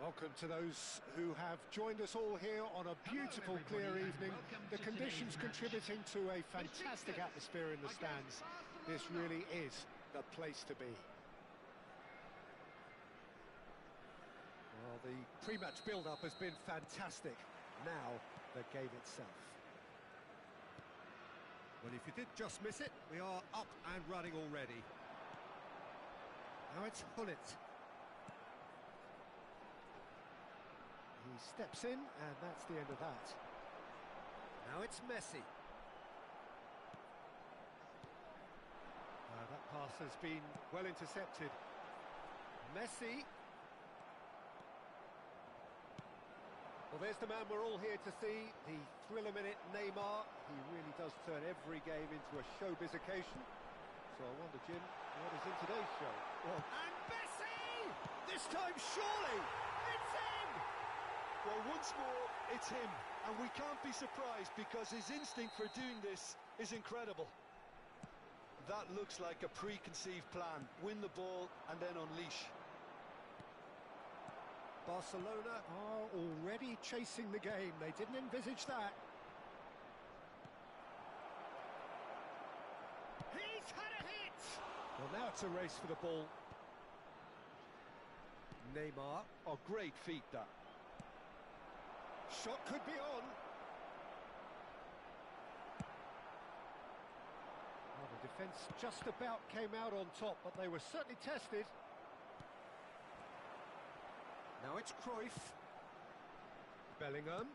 Welcome to those who have joined us all here on a beautiful, clear evening. The conditions contributing to a fantastic atmosphere in the stands. This really is the place to be. Well, the pre-match build-up has been fantastic. Now, the game itself. Well, if you did just miss it, we are up and running already. Now it's Hullet. He steps in, and that's the end of that. Now it's Messi. That pass has been well intercepted. Messi. Well, there's the man we're all here to see, the thriller-minute Neymar. He really does turn every game into a showbiz occasion. So I wonder, Jim, what is in today's show? Well, and Messi! This time, surely, it's in! Well, once more, it's him. And we can't be surprised because his instinct for doing this is incredible. That looks like a preconceived plan. Win the ball and then unleash. Barcelona are already chasing the game. They didn't envisage that. He's had a hit! Well, now it's a race for the ball. Neymar. Oh, great feat, that. Shot could be on. Well, the defence just about came out on top, but they were certainly tested. Now it's Cruyff. Bellingham.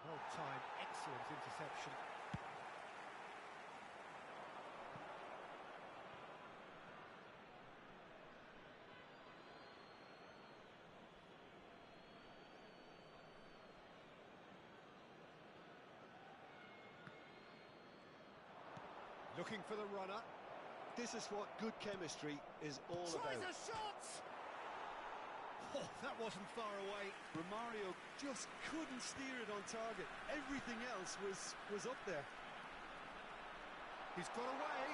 Well timed, excellent interception. Looking for the runner. This is what good chemistry is all Tries about. a shot! Oh, that wasn't far away. Romario just couldn't steer it on target. Everything else was up there. He's got away.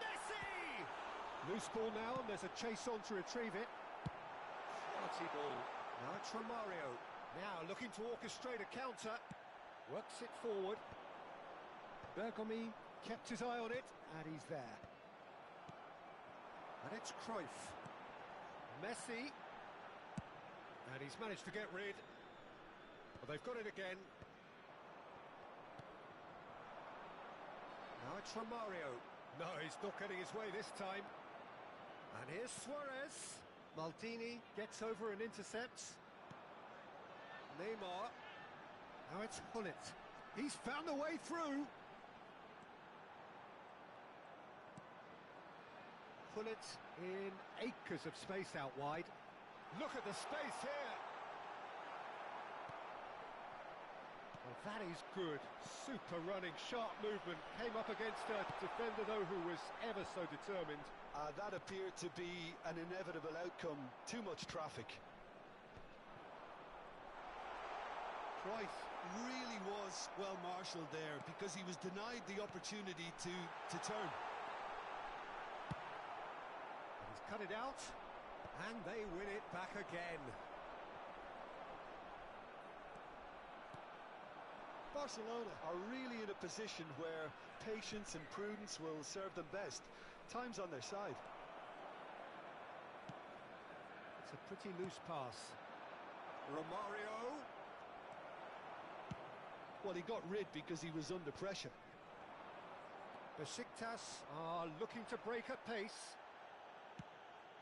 Messi! Loose ball now, and there's a chase on to retrieve it. Quality ball. Now it's Romario. Now looking to orchestrate a counter. Works it forward. Bergomi kept his eye on it, and he's there. And it's Cruyff. Messi. And he's managed to get rid. But they've got it again. Now it's Romario. No, he's not getting his way this time. And here's Suarez. Maldini gets over and intercepts. Neymar. Now it's Hullet. He's found a way through. Hullet in acres of space out wide. Look at the space here. Well, that is good. Super running, sharp movement. Came up against a defender, though, who was ever so determined. That appeared to be an inevitable outcome. Too much traffic. Cruyff really was well marshalled there because he was denied the opportunity to turn. And he's cut it out, and they win it back again. Barcelona are really in a position where patience and prudence will serve them best. Time's on their side. It's a pretty loose pass. Romario. Well, he got rid because he was under pressure. Besiktas are looking to break at pace.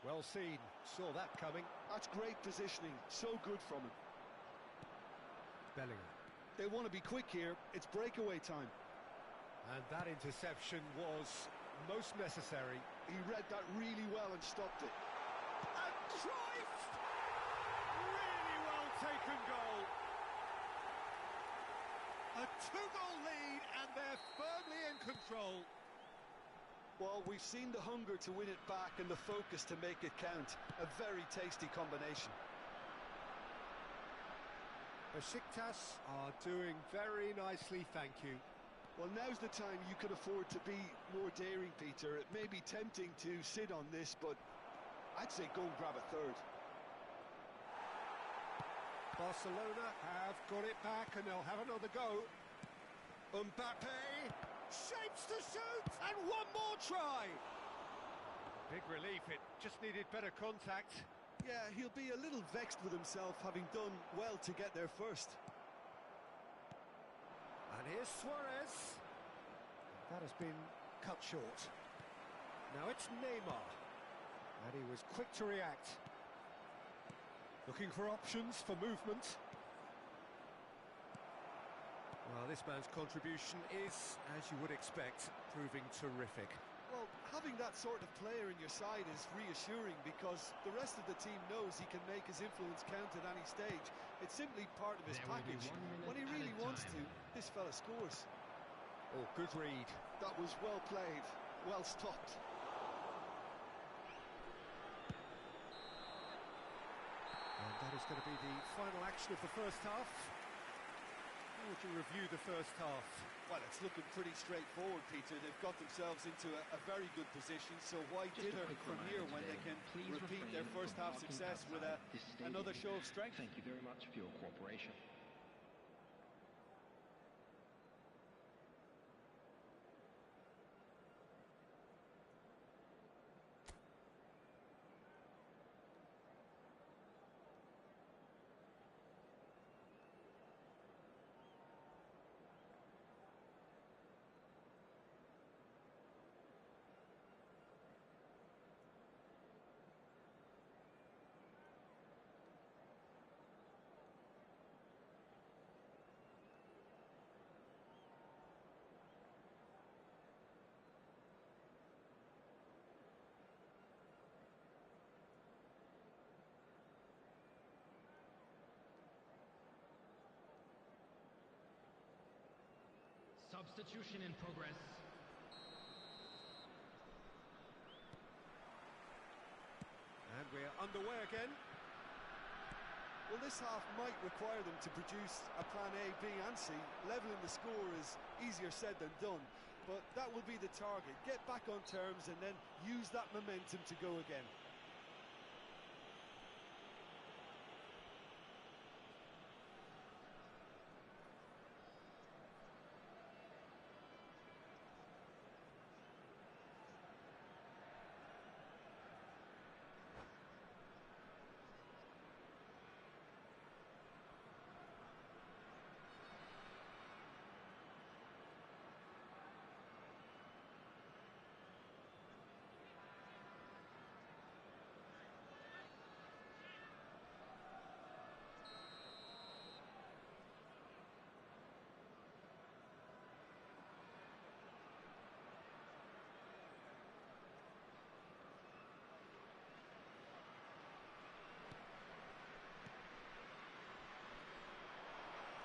Well seen, saw that coming. That's great positioning, so good from him. Bellingham. They want to be quick here, it's breakaway time. And that interception was most necessary. He read that really well and stopped it. And Cruyff! Really well taken goal. A two-goal lead, and they're firmly in control. Well, we've seen the hunger to win it back and the focus to make it count. A very tasty combination. Besiktas are doing very nicely, thank you. Well, now's the time you could afford to be more daring, Peter. It may be tempting to sit on this, but I'd say go and grab a third. Barcelona have got it back and they'll have another go. Mbappe shapes to shoot and one more try. Big relief, it just needed better contact. Yeah, he'll be a little vexed with himself, having done well to get there first. And here's Suarez. That has been cut short. Now it's Neymar. And he was quick to react. Looking for options for movement. Well, this man's contribution is, as you would expect, proving terrific. Well, having that sort of player in your side is reassuring because the rest of the team knows he can make his influence count at any stage. It's simply part of his There will be package. 1 minute When he at really a wants time. to, this fella scores. Oh, good read. That was well played, well stopped. And that is going to be the final action of the first half. How would you review the first half? Well, it's looking pretty straightforward, Peter. They've got themselves into a very good position, so why Just a dither quick from here reminder when they today, can please repeat refrain their from first half parking success with outside this stadium. another show of strength? Thank you very much for your cooperation. Substitution in progress. And we're underway again. Well, this half might require them to produce a plan A, B and C. Leveling the score is easier said than done, but that will be the target. Get back on terms and then use that momentum to go again.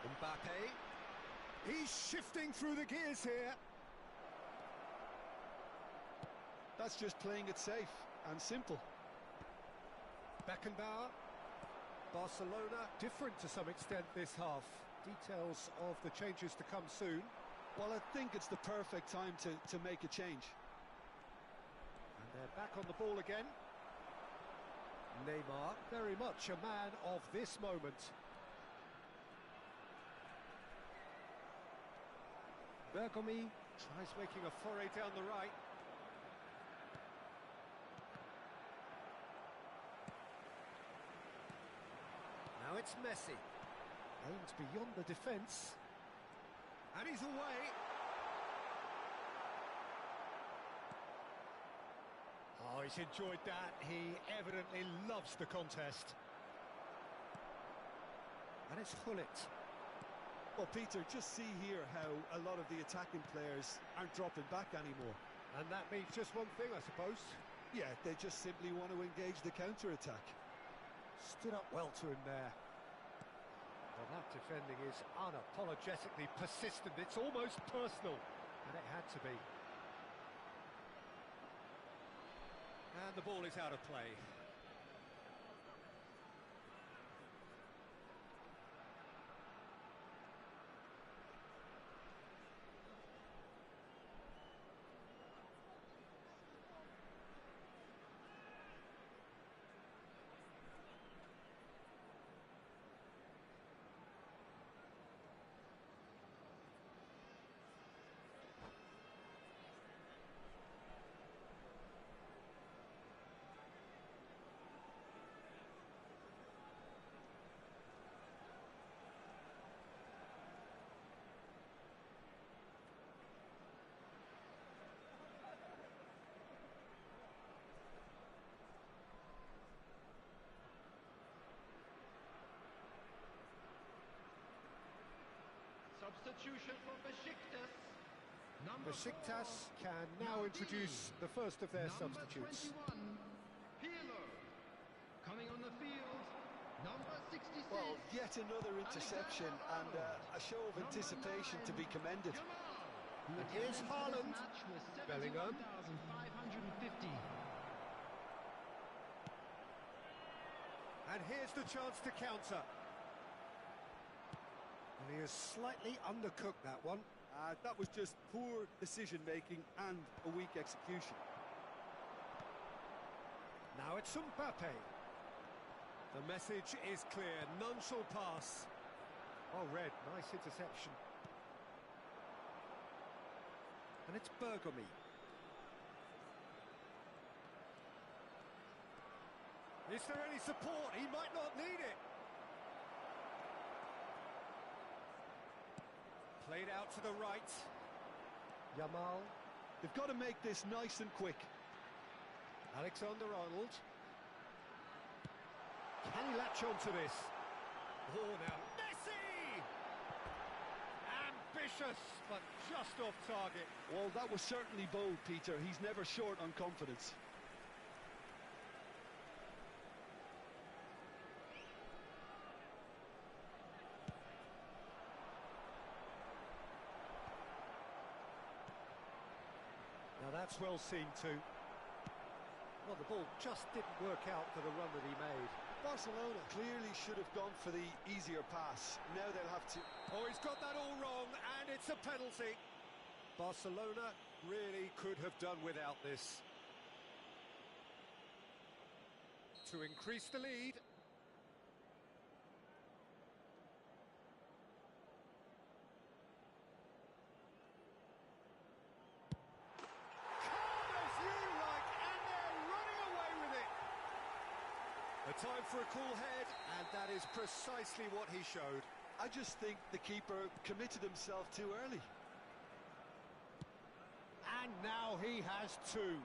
Mbappe. He's shifting through the gears here. That's just playing it safe and simple. Beckenbauer. Barcelona different to some extent this half. Details of the changes to come soon. Well, I think it's the perfect time to make a change. And they're back on the ball again. Neymar, very much a man of this moment. Bergomi tries making a foray down the right. Now it's Messi. Aims beyond the defence. And he's away. Oh, he's enjoyed that. He evidently loves the contest. And it's Hullet. Well, Peter, just see here how a lot of the attacking players aren't dropping back anymore. And that means just one thing, I suppose. Yeah, they just simply want to engage the counter-attack. Stood up well to him there. Well, that defending is unapologetically persistent. It's almost personal. And it had to be. And the ball is out of play. Substitution for Besiktas. Number Besiktas 4, can now introduce the first of their number substitutes. 21, Pirlo. Coming on the field, number 66. Well, yet another interception and a show of anticipation to be commended. And here's Haaland. Bellingham. 71,550. And here's the chance to counter. And he has slightly undercooked that one. That was just poor decision-making and a weak execution. Now it's Mbappe. The message is clear, none shall pass. Oh, Red, nice interception. And it's Bergomi. Is there any support? He might not need it. Played out to the right. Yamal. They've got to make this nice and quick. Alexander-Arnold. Can he latch on to this? Oh, now Messi! Ambitious, but just off target. Well, that was certainly bold, Peter. He's never short on confidence. Now that's well seen too. Well, the ball just didn't work out for the run that he made. Barcelona clearly should have gone for the easier pass. Now they'll have to... Oh, he's got that all wrong, and it's a penalty. Barcelona really could have done without this. To increase the lead. A time for a cool head, and that is precisely what he showed. I just think the keeper committed himself too early. And now he has two.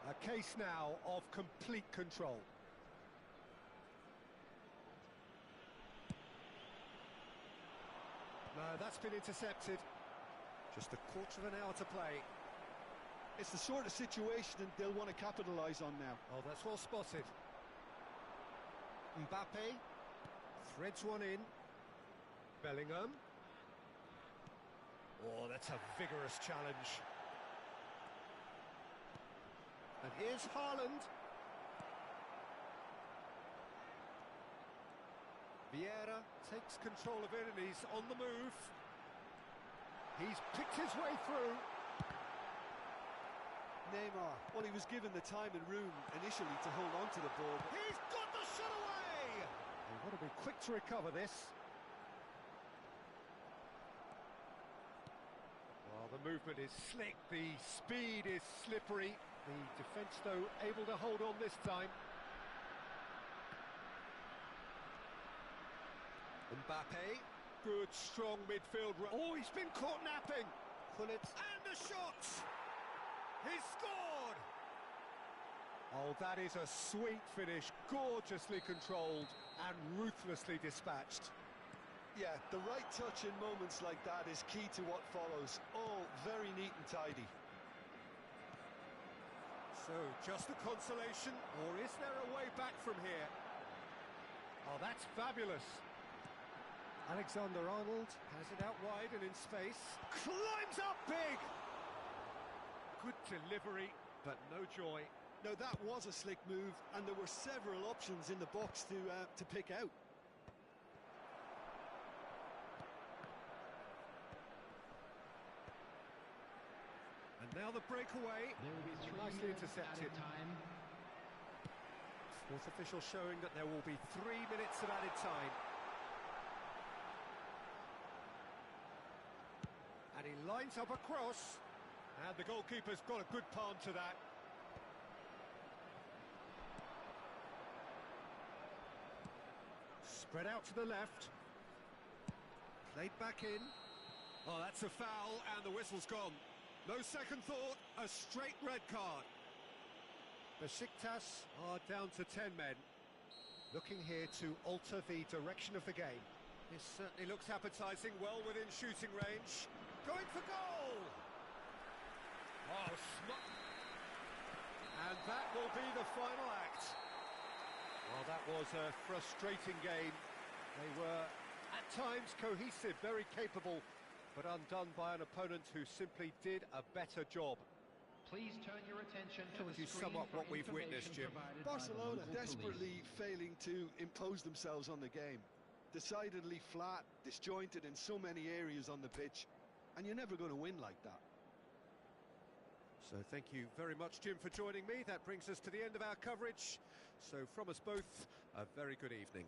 A case now of complete control. No, that's been intercepted. Just a quarter of an hour to play. It's the sort of situation they'll want to capitalise on now. Oh, that's well spotted. Mbappe threads one in. Bellingham. Oh, that's a vigorous challenge. And here's Haaland. Vieira takes control of it and he's on the move. He's picked his way through. Neymar, well, he was given the time and room initially to hold on to the ball. He's got the shot away! They've got to be quick to recover this. Well, the movement is slick, the speed is slippery. The defence, though, able to hold on this time. Mbappe, good, strong midfield run. Oh, he's been caught napping. Pull it, and the shot! He's scored! Oh, that is a sweet finish, gorgeously controlled and ruthlessly dispatched. Yeah, the right touch in moments like that is key to what follows. All very neat and tidy. So, just a consolation, or is there a way back from here? Oh, that's fabulous. Alexander-Arnold has it out wide and in space. Climbs up big! Good delivery, but no joy. No, that was a slick move, and there were several options in the box to pick out. And now the breakaway. There will be 3 Nicely minutes intercepted. added time. Fourth official showing that there will be 3 minutes of added time. And he lines up a cross. And the goalkeeper's got a good palm to that. Spread out to the left. Played back in. Oh, that's a foul, and the whistle's gone. No second thought, a straight red card. Besiktas are down to 10 men. Looking here to alter the direction of the game. This certainly looks appetising, well within shooting range. Going for goal! Oh, and that will be the final act. Well, that was a frustrating game. They were, at times, cohesive, very capable, but undone by an opponent who simply did a better job. Please turn your attention to the You screen sum up for what we've witnessed, Jim. information provided by the Barcelona local desperately police. failing to impose themselves on the game. Decidedly flat, disjointed in so many areas on the pitch, and you're never going to win like that. So thank you very much, Jim, for joining me. That brings us to the end of our coverage. So from us both, a very good evening.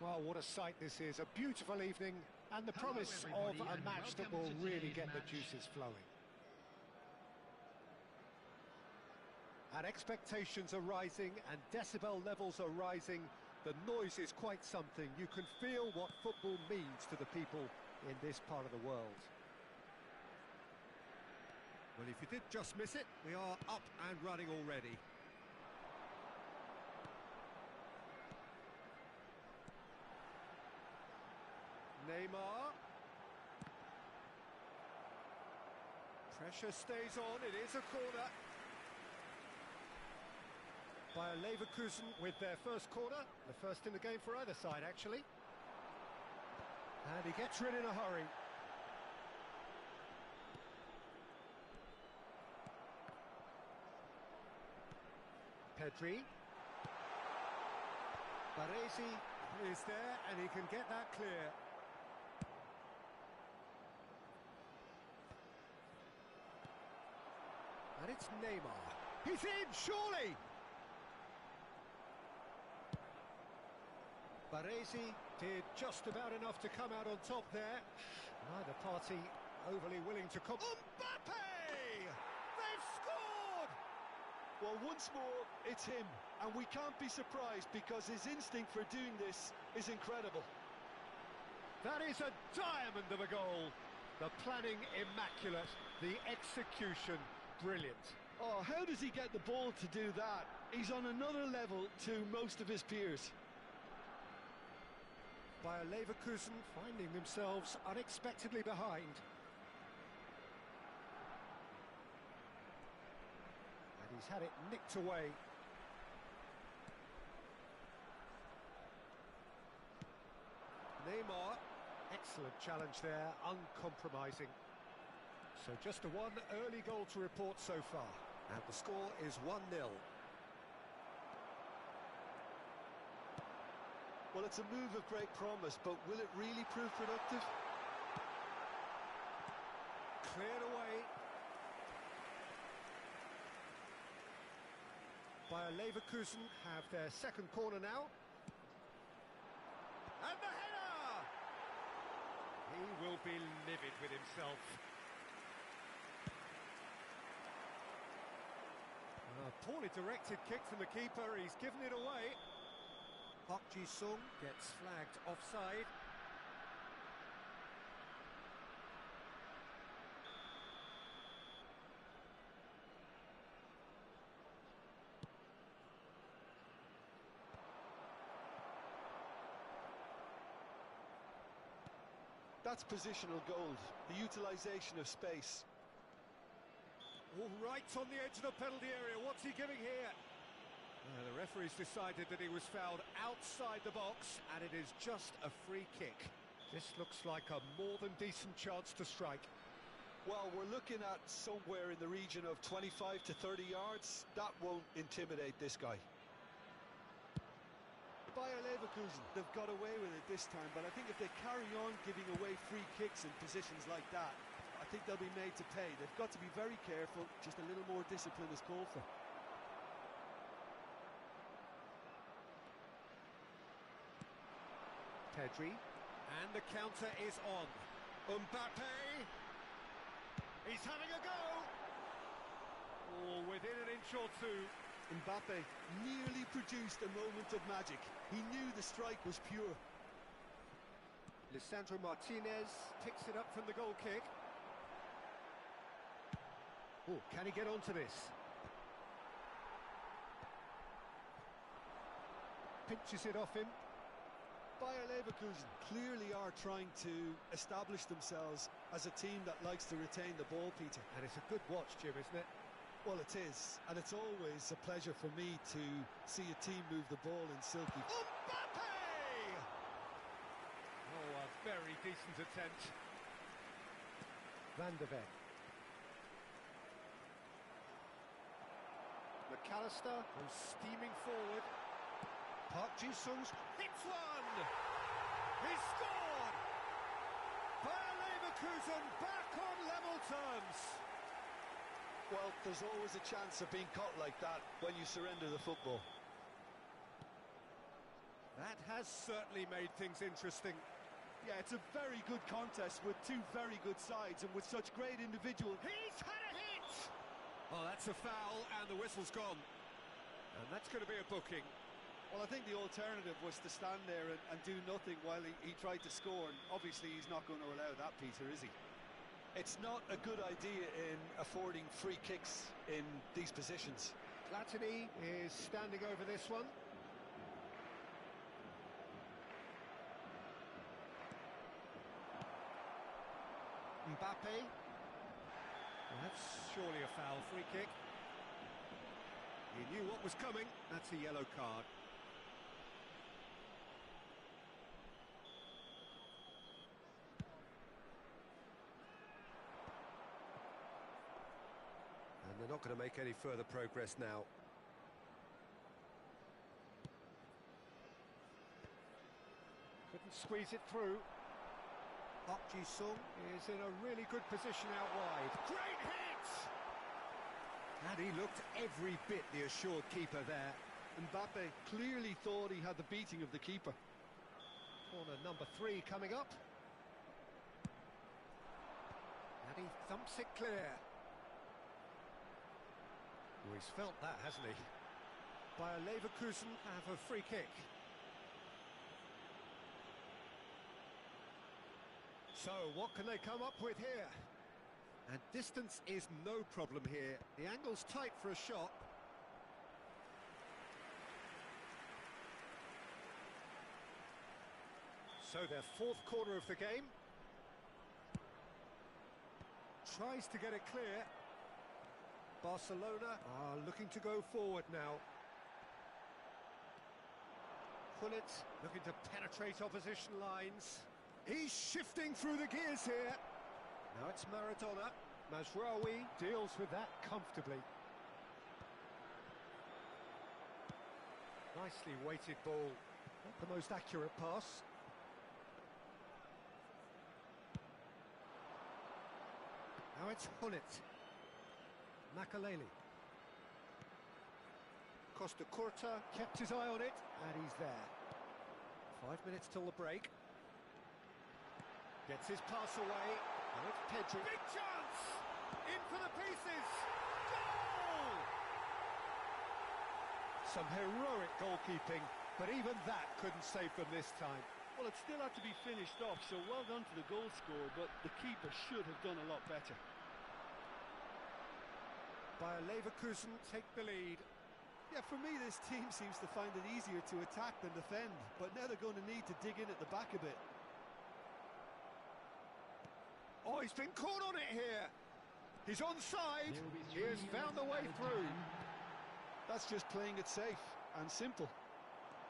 Well, what a sight this is. A beautiful evening and the promise of a match that will really get the juices flowing. And expectations are rising and decibel levels are rising. The noise is quite something. You can feel what football means to the people in this part of the world. Well, if you did just miss it, we are up and running already. Neymar. Pressure stays on, it is a corner. Bayer Leverkusen with their first corner, the first in the game for either side actually. And he gets rid in a hurry. Pedri. Baresi is there and he can get that clear. And it's Neymar. He's in, surely! Baresi did just about enough to come out on top there. Neither party overly willing to come. Mbappe! They've scored! Well, once more, it's him, and we can't be surprised because his instinct for doing this is incredible. That is a diamond of a goal. The planning immaculate, the execution brilliant. Oh, how does he get the ball to do that? He's on another level to most of his peers. Bayer Leverkusen finding themselves unexpectedly behind. And he's had it nicked away. Neymar, excellent challenge there, uncompromising. So just a one early goal to report so far. And the score is 1-0. Well, it's a move of great promise, but will it really prove productive? Cleared away. Bayer Leverkusen have their second corner now. And the header! He will be livid with himself. A poorly directed kick from the keeper, he's given it away. Park Ji-sung gets flagged offside. That's positional gold, the utilisation of space. All right on the edge of the penalty area, what's he giving here? The referee's decided that he was fouled outside the box, and it is just a free kick. This looks like a more than decent chance to strike. Well, we're looking at somewhere in the region of 25 to 30 yards. That won't intimidate this guy. Bayer Leverkusen, they've got away with it this time, but I think if they carry on giving away free kicks in positions like that, I think they'll be made to pay. They've got to be very careful, just a little more discipline is called for. Pedri, and the counter is on. Mbappe, he's having a go. Oh, within an inch or two. Mbappe nearly produced a moment of magic. He knew the strike was pure. Lisandro Martinez picks it up from the goal kick. Oh, can he get onto this? Pinches it off him. Bayer Leverkusen clearly are trying to establish themselves as a team that likes to retain the ball, Peter. And it's a good watch, Jim, isn't it? Well, it is, and it's always a pleasure for me to see a team move the ball in silky. Mbappe! Oh, a very decent attempt. Van de Ven. McAllister goes steaming forward. Park Ji-sung hits one! He scored! Bayer Leverkusen back on level terms. Well, there's always a chance of being caught like that when you surrender the football. That has certainly made things interesting. Yeah, it's a very good contest with two very good sides and with such great individual. He's had a hit! Oh, that's a foul, and the whistle's gone. And that's going to be a booking. Well, I think the alternative was to stand there and do nothing while he tried to score. And obviously, he's not going to allow that, Peter, is he? It's not a good idea in affording free kicks in these positions. Platini is standing over this one. Mbappe. That's surely a foul, free kick. He knew what was coming. That's a yellow card. And they're not going to make any further progress now. Couldn't squeeze it through. Park Ji-sung is in a really good position out wide. Great hit! And he looked every bit the assured keeper there. Mbappe clearly thought he had the beating of the keeper. Corner number 3 coming up. And he thumps it clear. Well, he's felt that, hasn't he? Bayer Leverkusen have a free kick. So, what can they come up with here? And distance is no problem here. The angle's tight for a shot. So, their 4th corner of the game. Tries to get it clear. Barcelona are looking to go forward now. Pullet looking to penetrate opposition lines. He's shifting through the gears here. Now it's Maradona. Mazraoui deals with that comfortably. Nicely weighted ball. Not the most accurate pass. Now it's Hullet. Makaleli. Costa Curta kept his eye on it, and he's there. 5 minutes till the break. Gets his pass away. Now it's Pedri. Big chance! In for the pieces! Goal! Some heroic goalkeeping, but even that couldn't save them this time. Well, it still had to be finished off, so well done to the goal scorer, but the keeper should have done a lot better. Bayer Leverkusen take the lead. Yeah, for me, this team seems to find it easier to attack than defend, but now they're going to need to dig in at the back a bit. Oh, he's been caught on it here. He's onside. He has found the way through. That's just playing it safe and simple.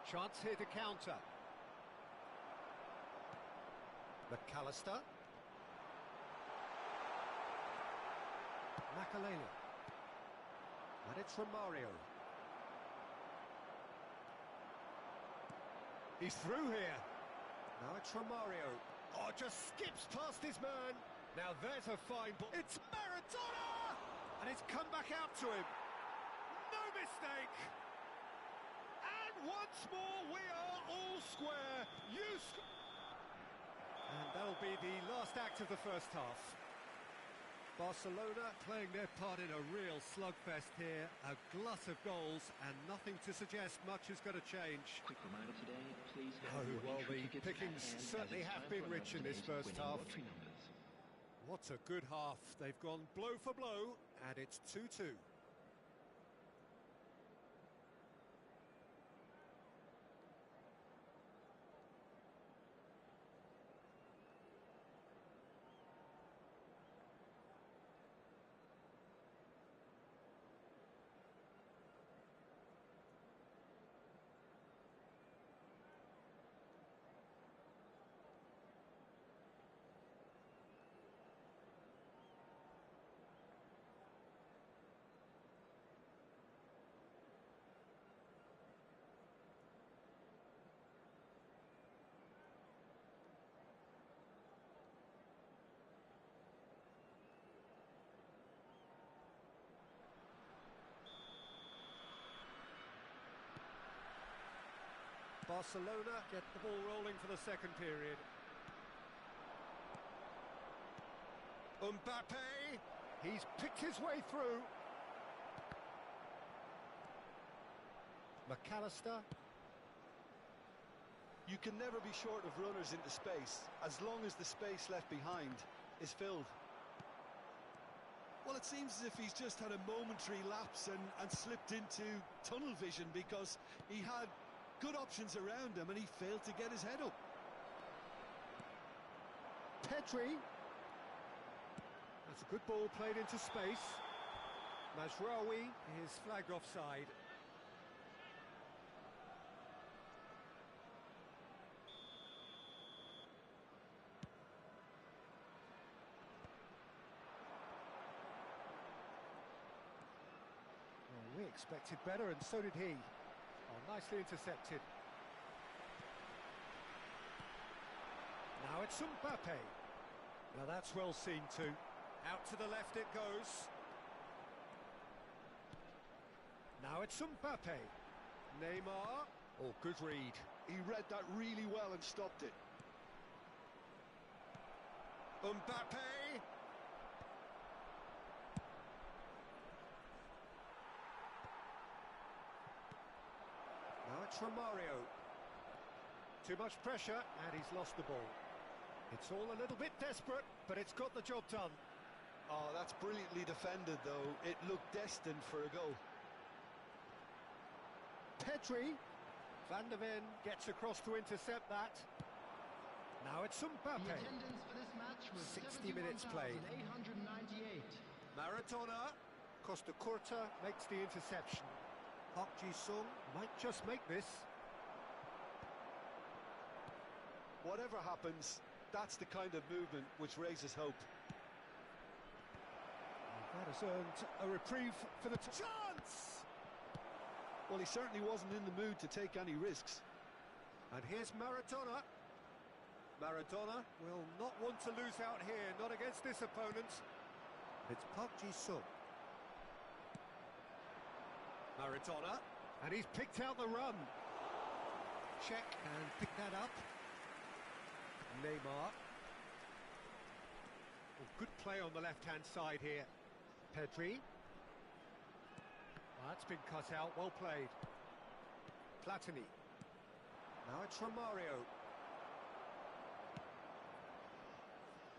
Chance here to counter. McAllister. Makaleli. And it's Romario. He's through here. Now it's Romario. Oh, just skips past his man. Now there's a fine ball. It's Maradona! And it's come back out to him. No mistake. And once more, we are all square. And that'll be the last act of the first half. Barcelona playing their part in a real slugfest here. A glut of goals and nothing to suggest much is going to change. Quick reminder today, please Oh, well, the pickings certainly have been rich in this first half. What a good half. They've gone blow for blow, and it's 2-2. Barcelona get the ball rolling for the second period. Mbappe, he's picked his way through. McAllister. You can never be short of runners into space, as long as the space left behind is filled. Well, it seems as if he's just had a momentary lapse and slipped into tunnel vision, because he had good options around him and he failed to get his head up. Pedri. That's a good ball played into space. Mazraoui is flagged offside. Well, we expected better, and so did he. Oh, nicely intercepted. Now it's Mbappe. Now that's well seen too. Out to the left it goes. Now it's Mbappe. Neymar. Oh, good read. He read that really well and stopped it. Mbappe. Now it's Romario. Too much pressure, and he's lost the ball. It's all a little bit desperate, but it's got the job done. Oh, that's brilliantly defended, though. It looked destined for a goal. Pedri. Van de Ven gets across to intercept that. Now it's Mbappe. The attendance for this match was 60 minutes played. 71,898. Maradona. Costa Curta makes the interception. Park Ji-sung might just make this. Whatever happens, that's the kind of movement which raises hope. That has earned a reprieve for the chance! Well, he certainly wasn't in the mood to take any risks. And here's Maradona. Maradona will not want to lose out here, not against this opponent. It's Park Ji-sung. Maradona, and he's picked out the run. Check and pick that up. Neymar. Oh, good play on the left-hand side here. Pedri. Well, that's been cut out, well played. Platini. Now it's Romario.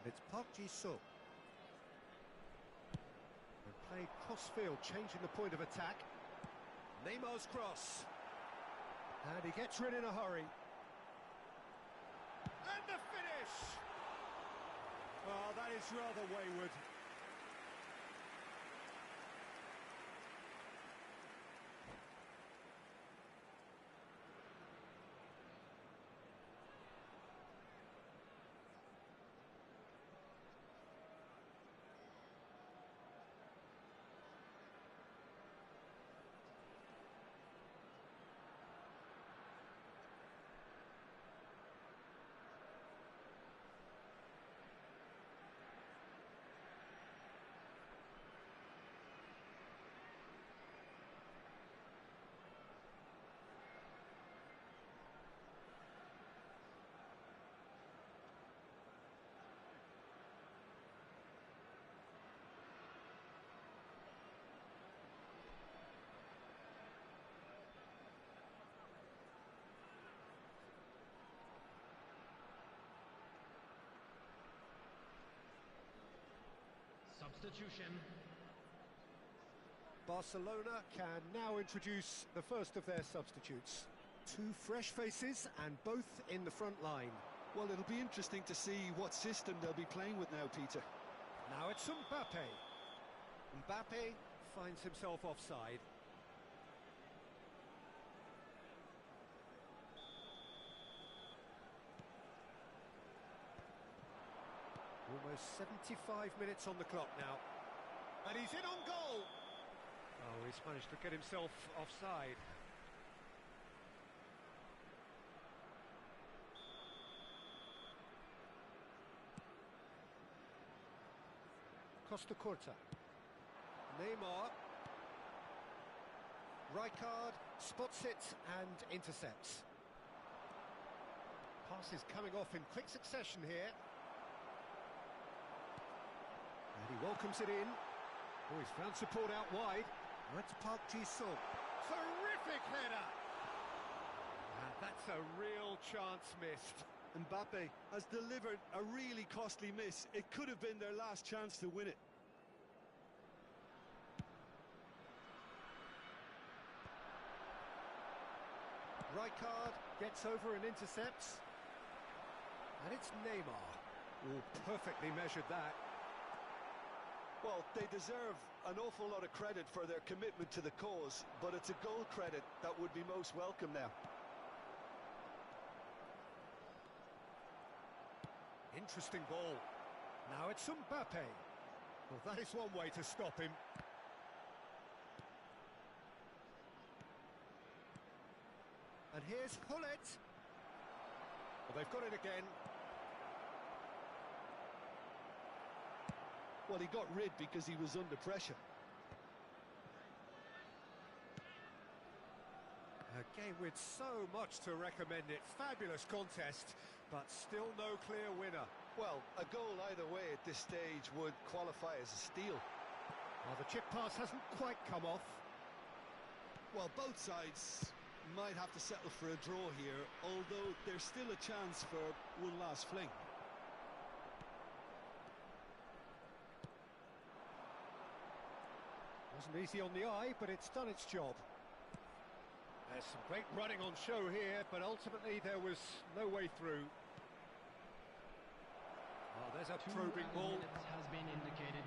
It's Park Ji-sung. And played cross-field, changing the point of attack. Neymar's cross. And he gets rid in a hurry. And the finish! Oh, that is rather wayward. Substitution. Barcelona can now introduce the first of their substitutes. Two fresh faces and both in the front line. Well, it'll be interesting to see what system they'll be playing with now, Peter. Now it's Mbappe. Mbappe finds himself offside. Almost 75 minutes on the clock now. And he's in on goal! Oh, he's managed to get himself offside. Costa Curta. Neymar. Rijkaard spots it and intercepts. Passes coming off in quick succession here. And he welcomes it in. Oh, he's found support out wide. That's Park Ji-sung. Terrific header! And that's a real chance missed. Mbappe has delivered a really costly miss. It could have been their last chance to win it. Rijkaard gets over and intercepts. And it's Neymar. Oh, perfectly measured that. Well, they deserve an awful lot of credit for their commitment to the cause, but it's a goal credit that would be most welcome now. Interesting ball. Now it's Mbappe. Well, that is one way to stop him. And here's Hullet. Well, they've got it again. Well, he got rid because he was under pressure. A game with so much to recommend it. Fabulous contest, but still no clear winner. Well, a goal either way at this stage would qualify as a steal. Well, the chip pass hasn't quite come off. Well, both sides might have to settle for a draw here, although there's still a chance for one last fling. Wasn't easy on the eye, but it's done its job. There's some great running on show here, but ultimately there was no way through. Oh, there's a probing ball. Has been indicated.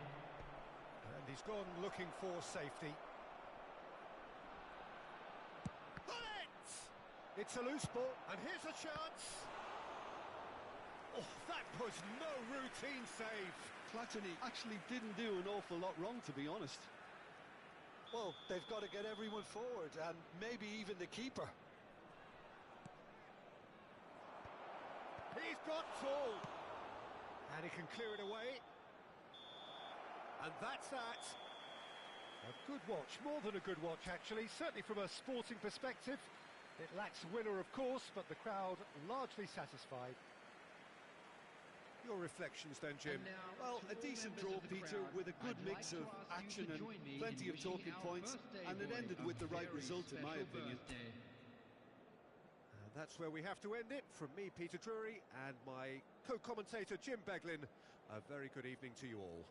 And he's gone looking for safety. Bullet! It's a loose ball, and here's a chance. Oh, that was no routine save. Platini actually didn't do an awful lot wrong, to be honest. Well, they've got to get everyone forward, and maybe even the keeper. He's got tall. And he can clear it away. And that's that. A good watch, more than a good watch, actually. Certainly from a sporting perspective. It lacks winner, of course, but the crowd largely satisfied. Your reflections then, Jim? Well, a decent draw, Peter, with a good mix of action and plenty of talking points, and it ended with the right result, in my opinion. And that's where we have to end it. From me, Peter Drury, and my co-commentator, Jim Beglin, a very good evening to you all.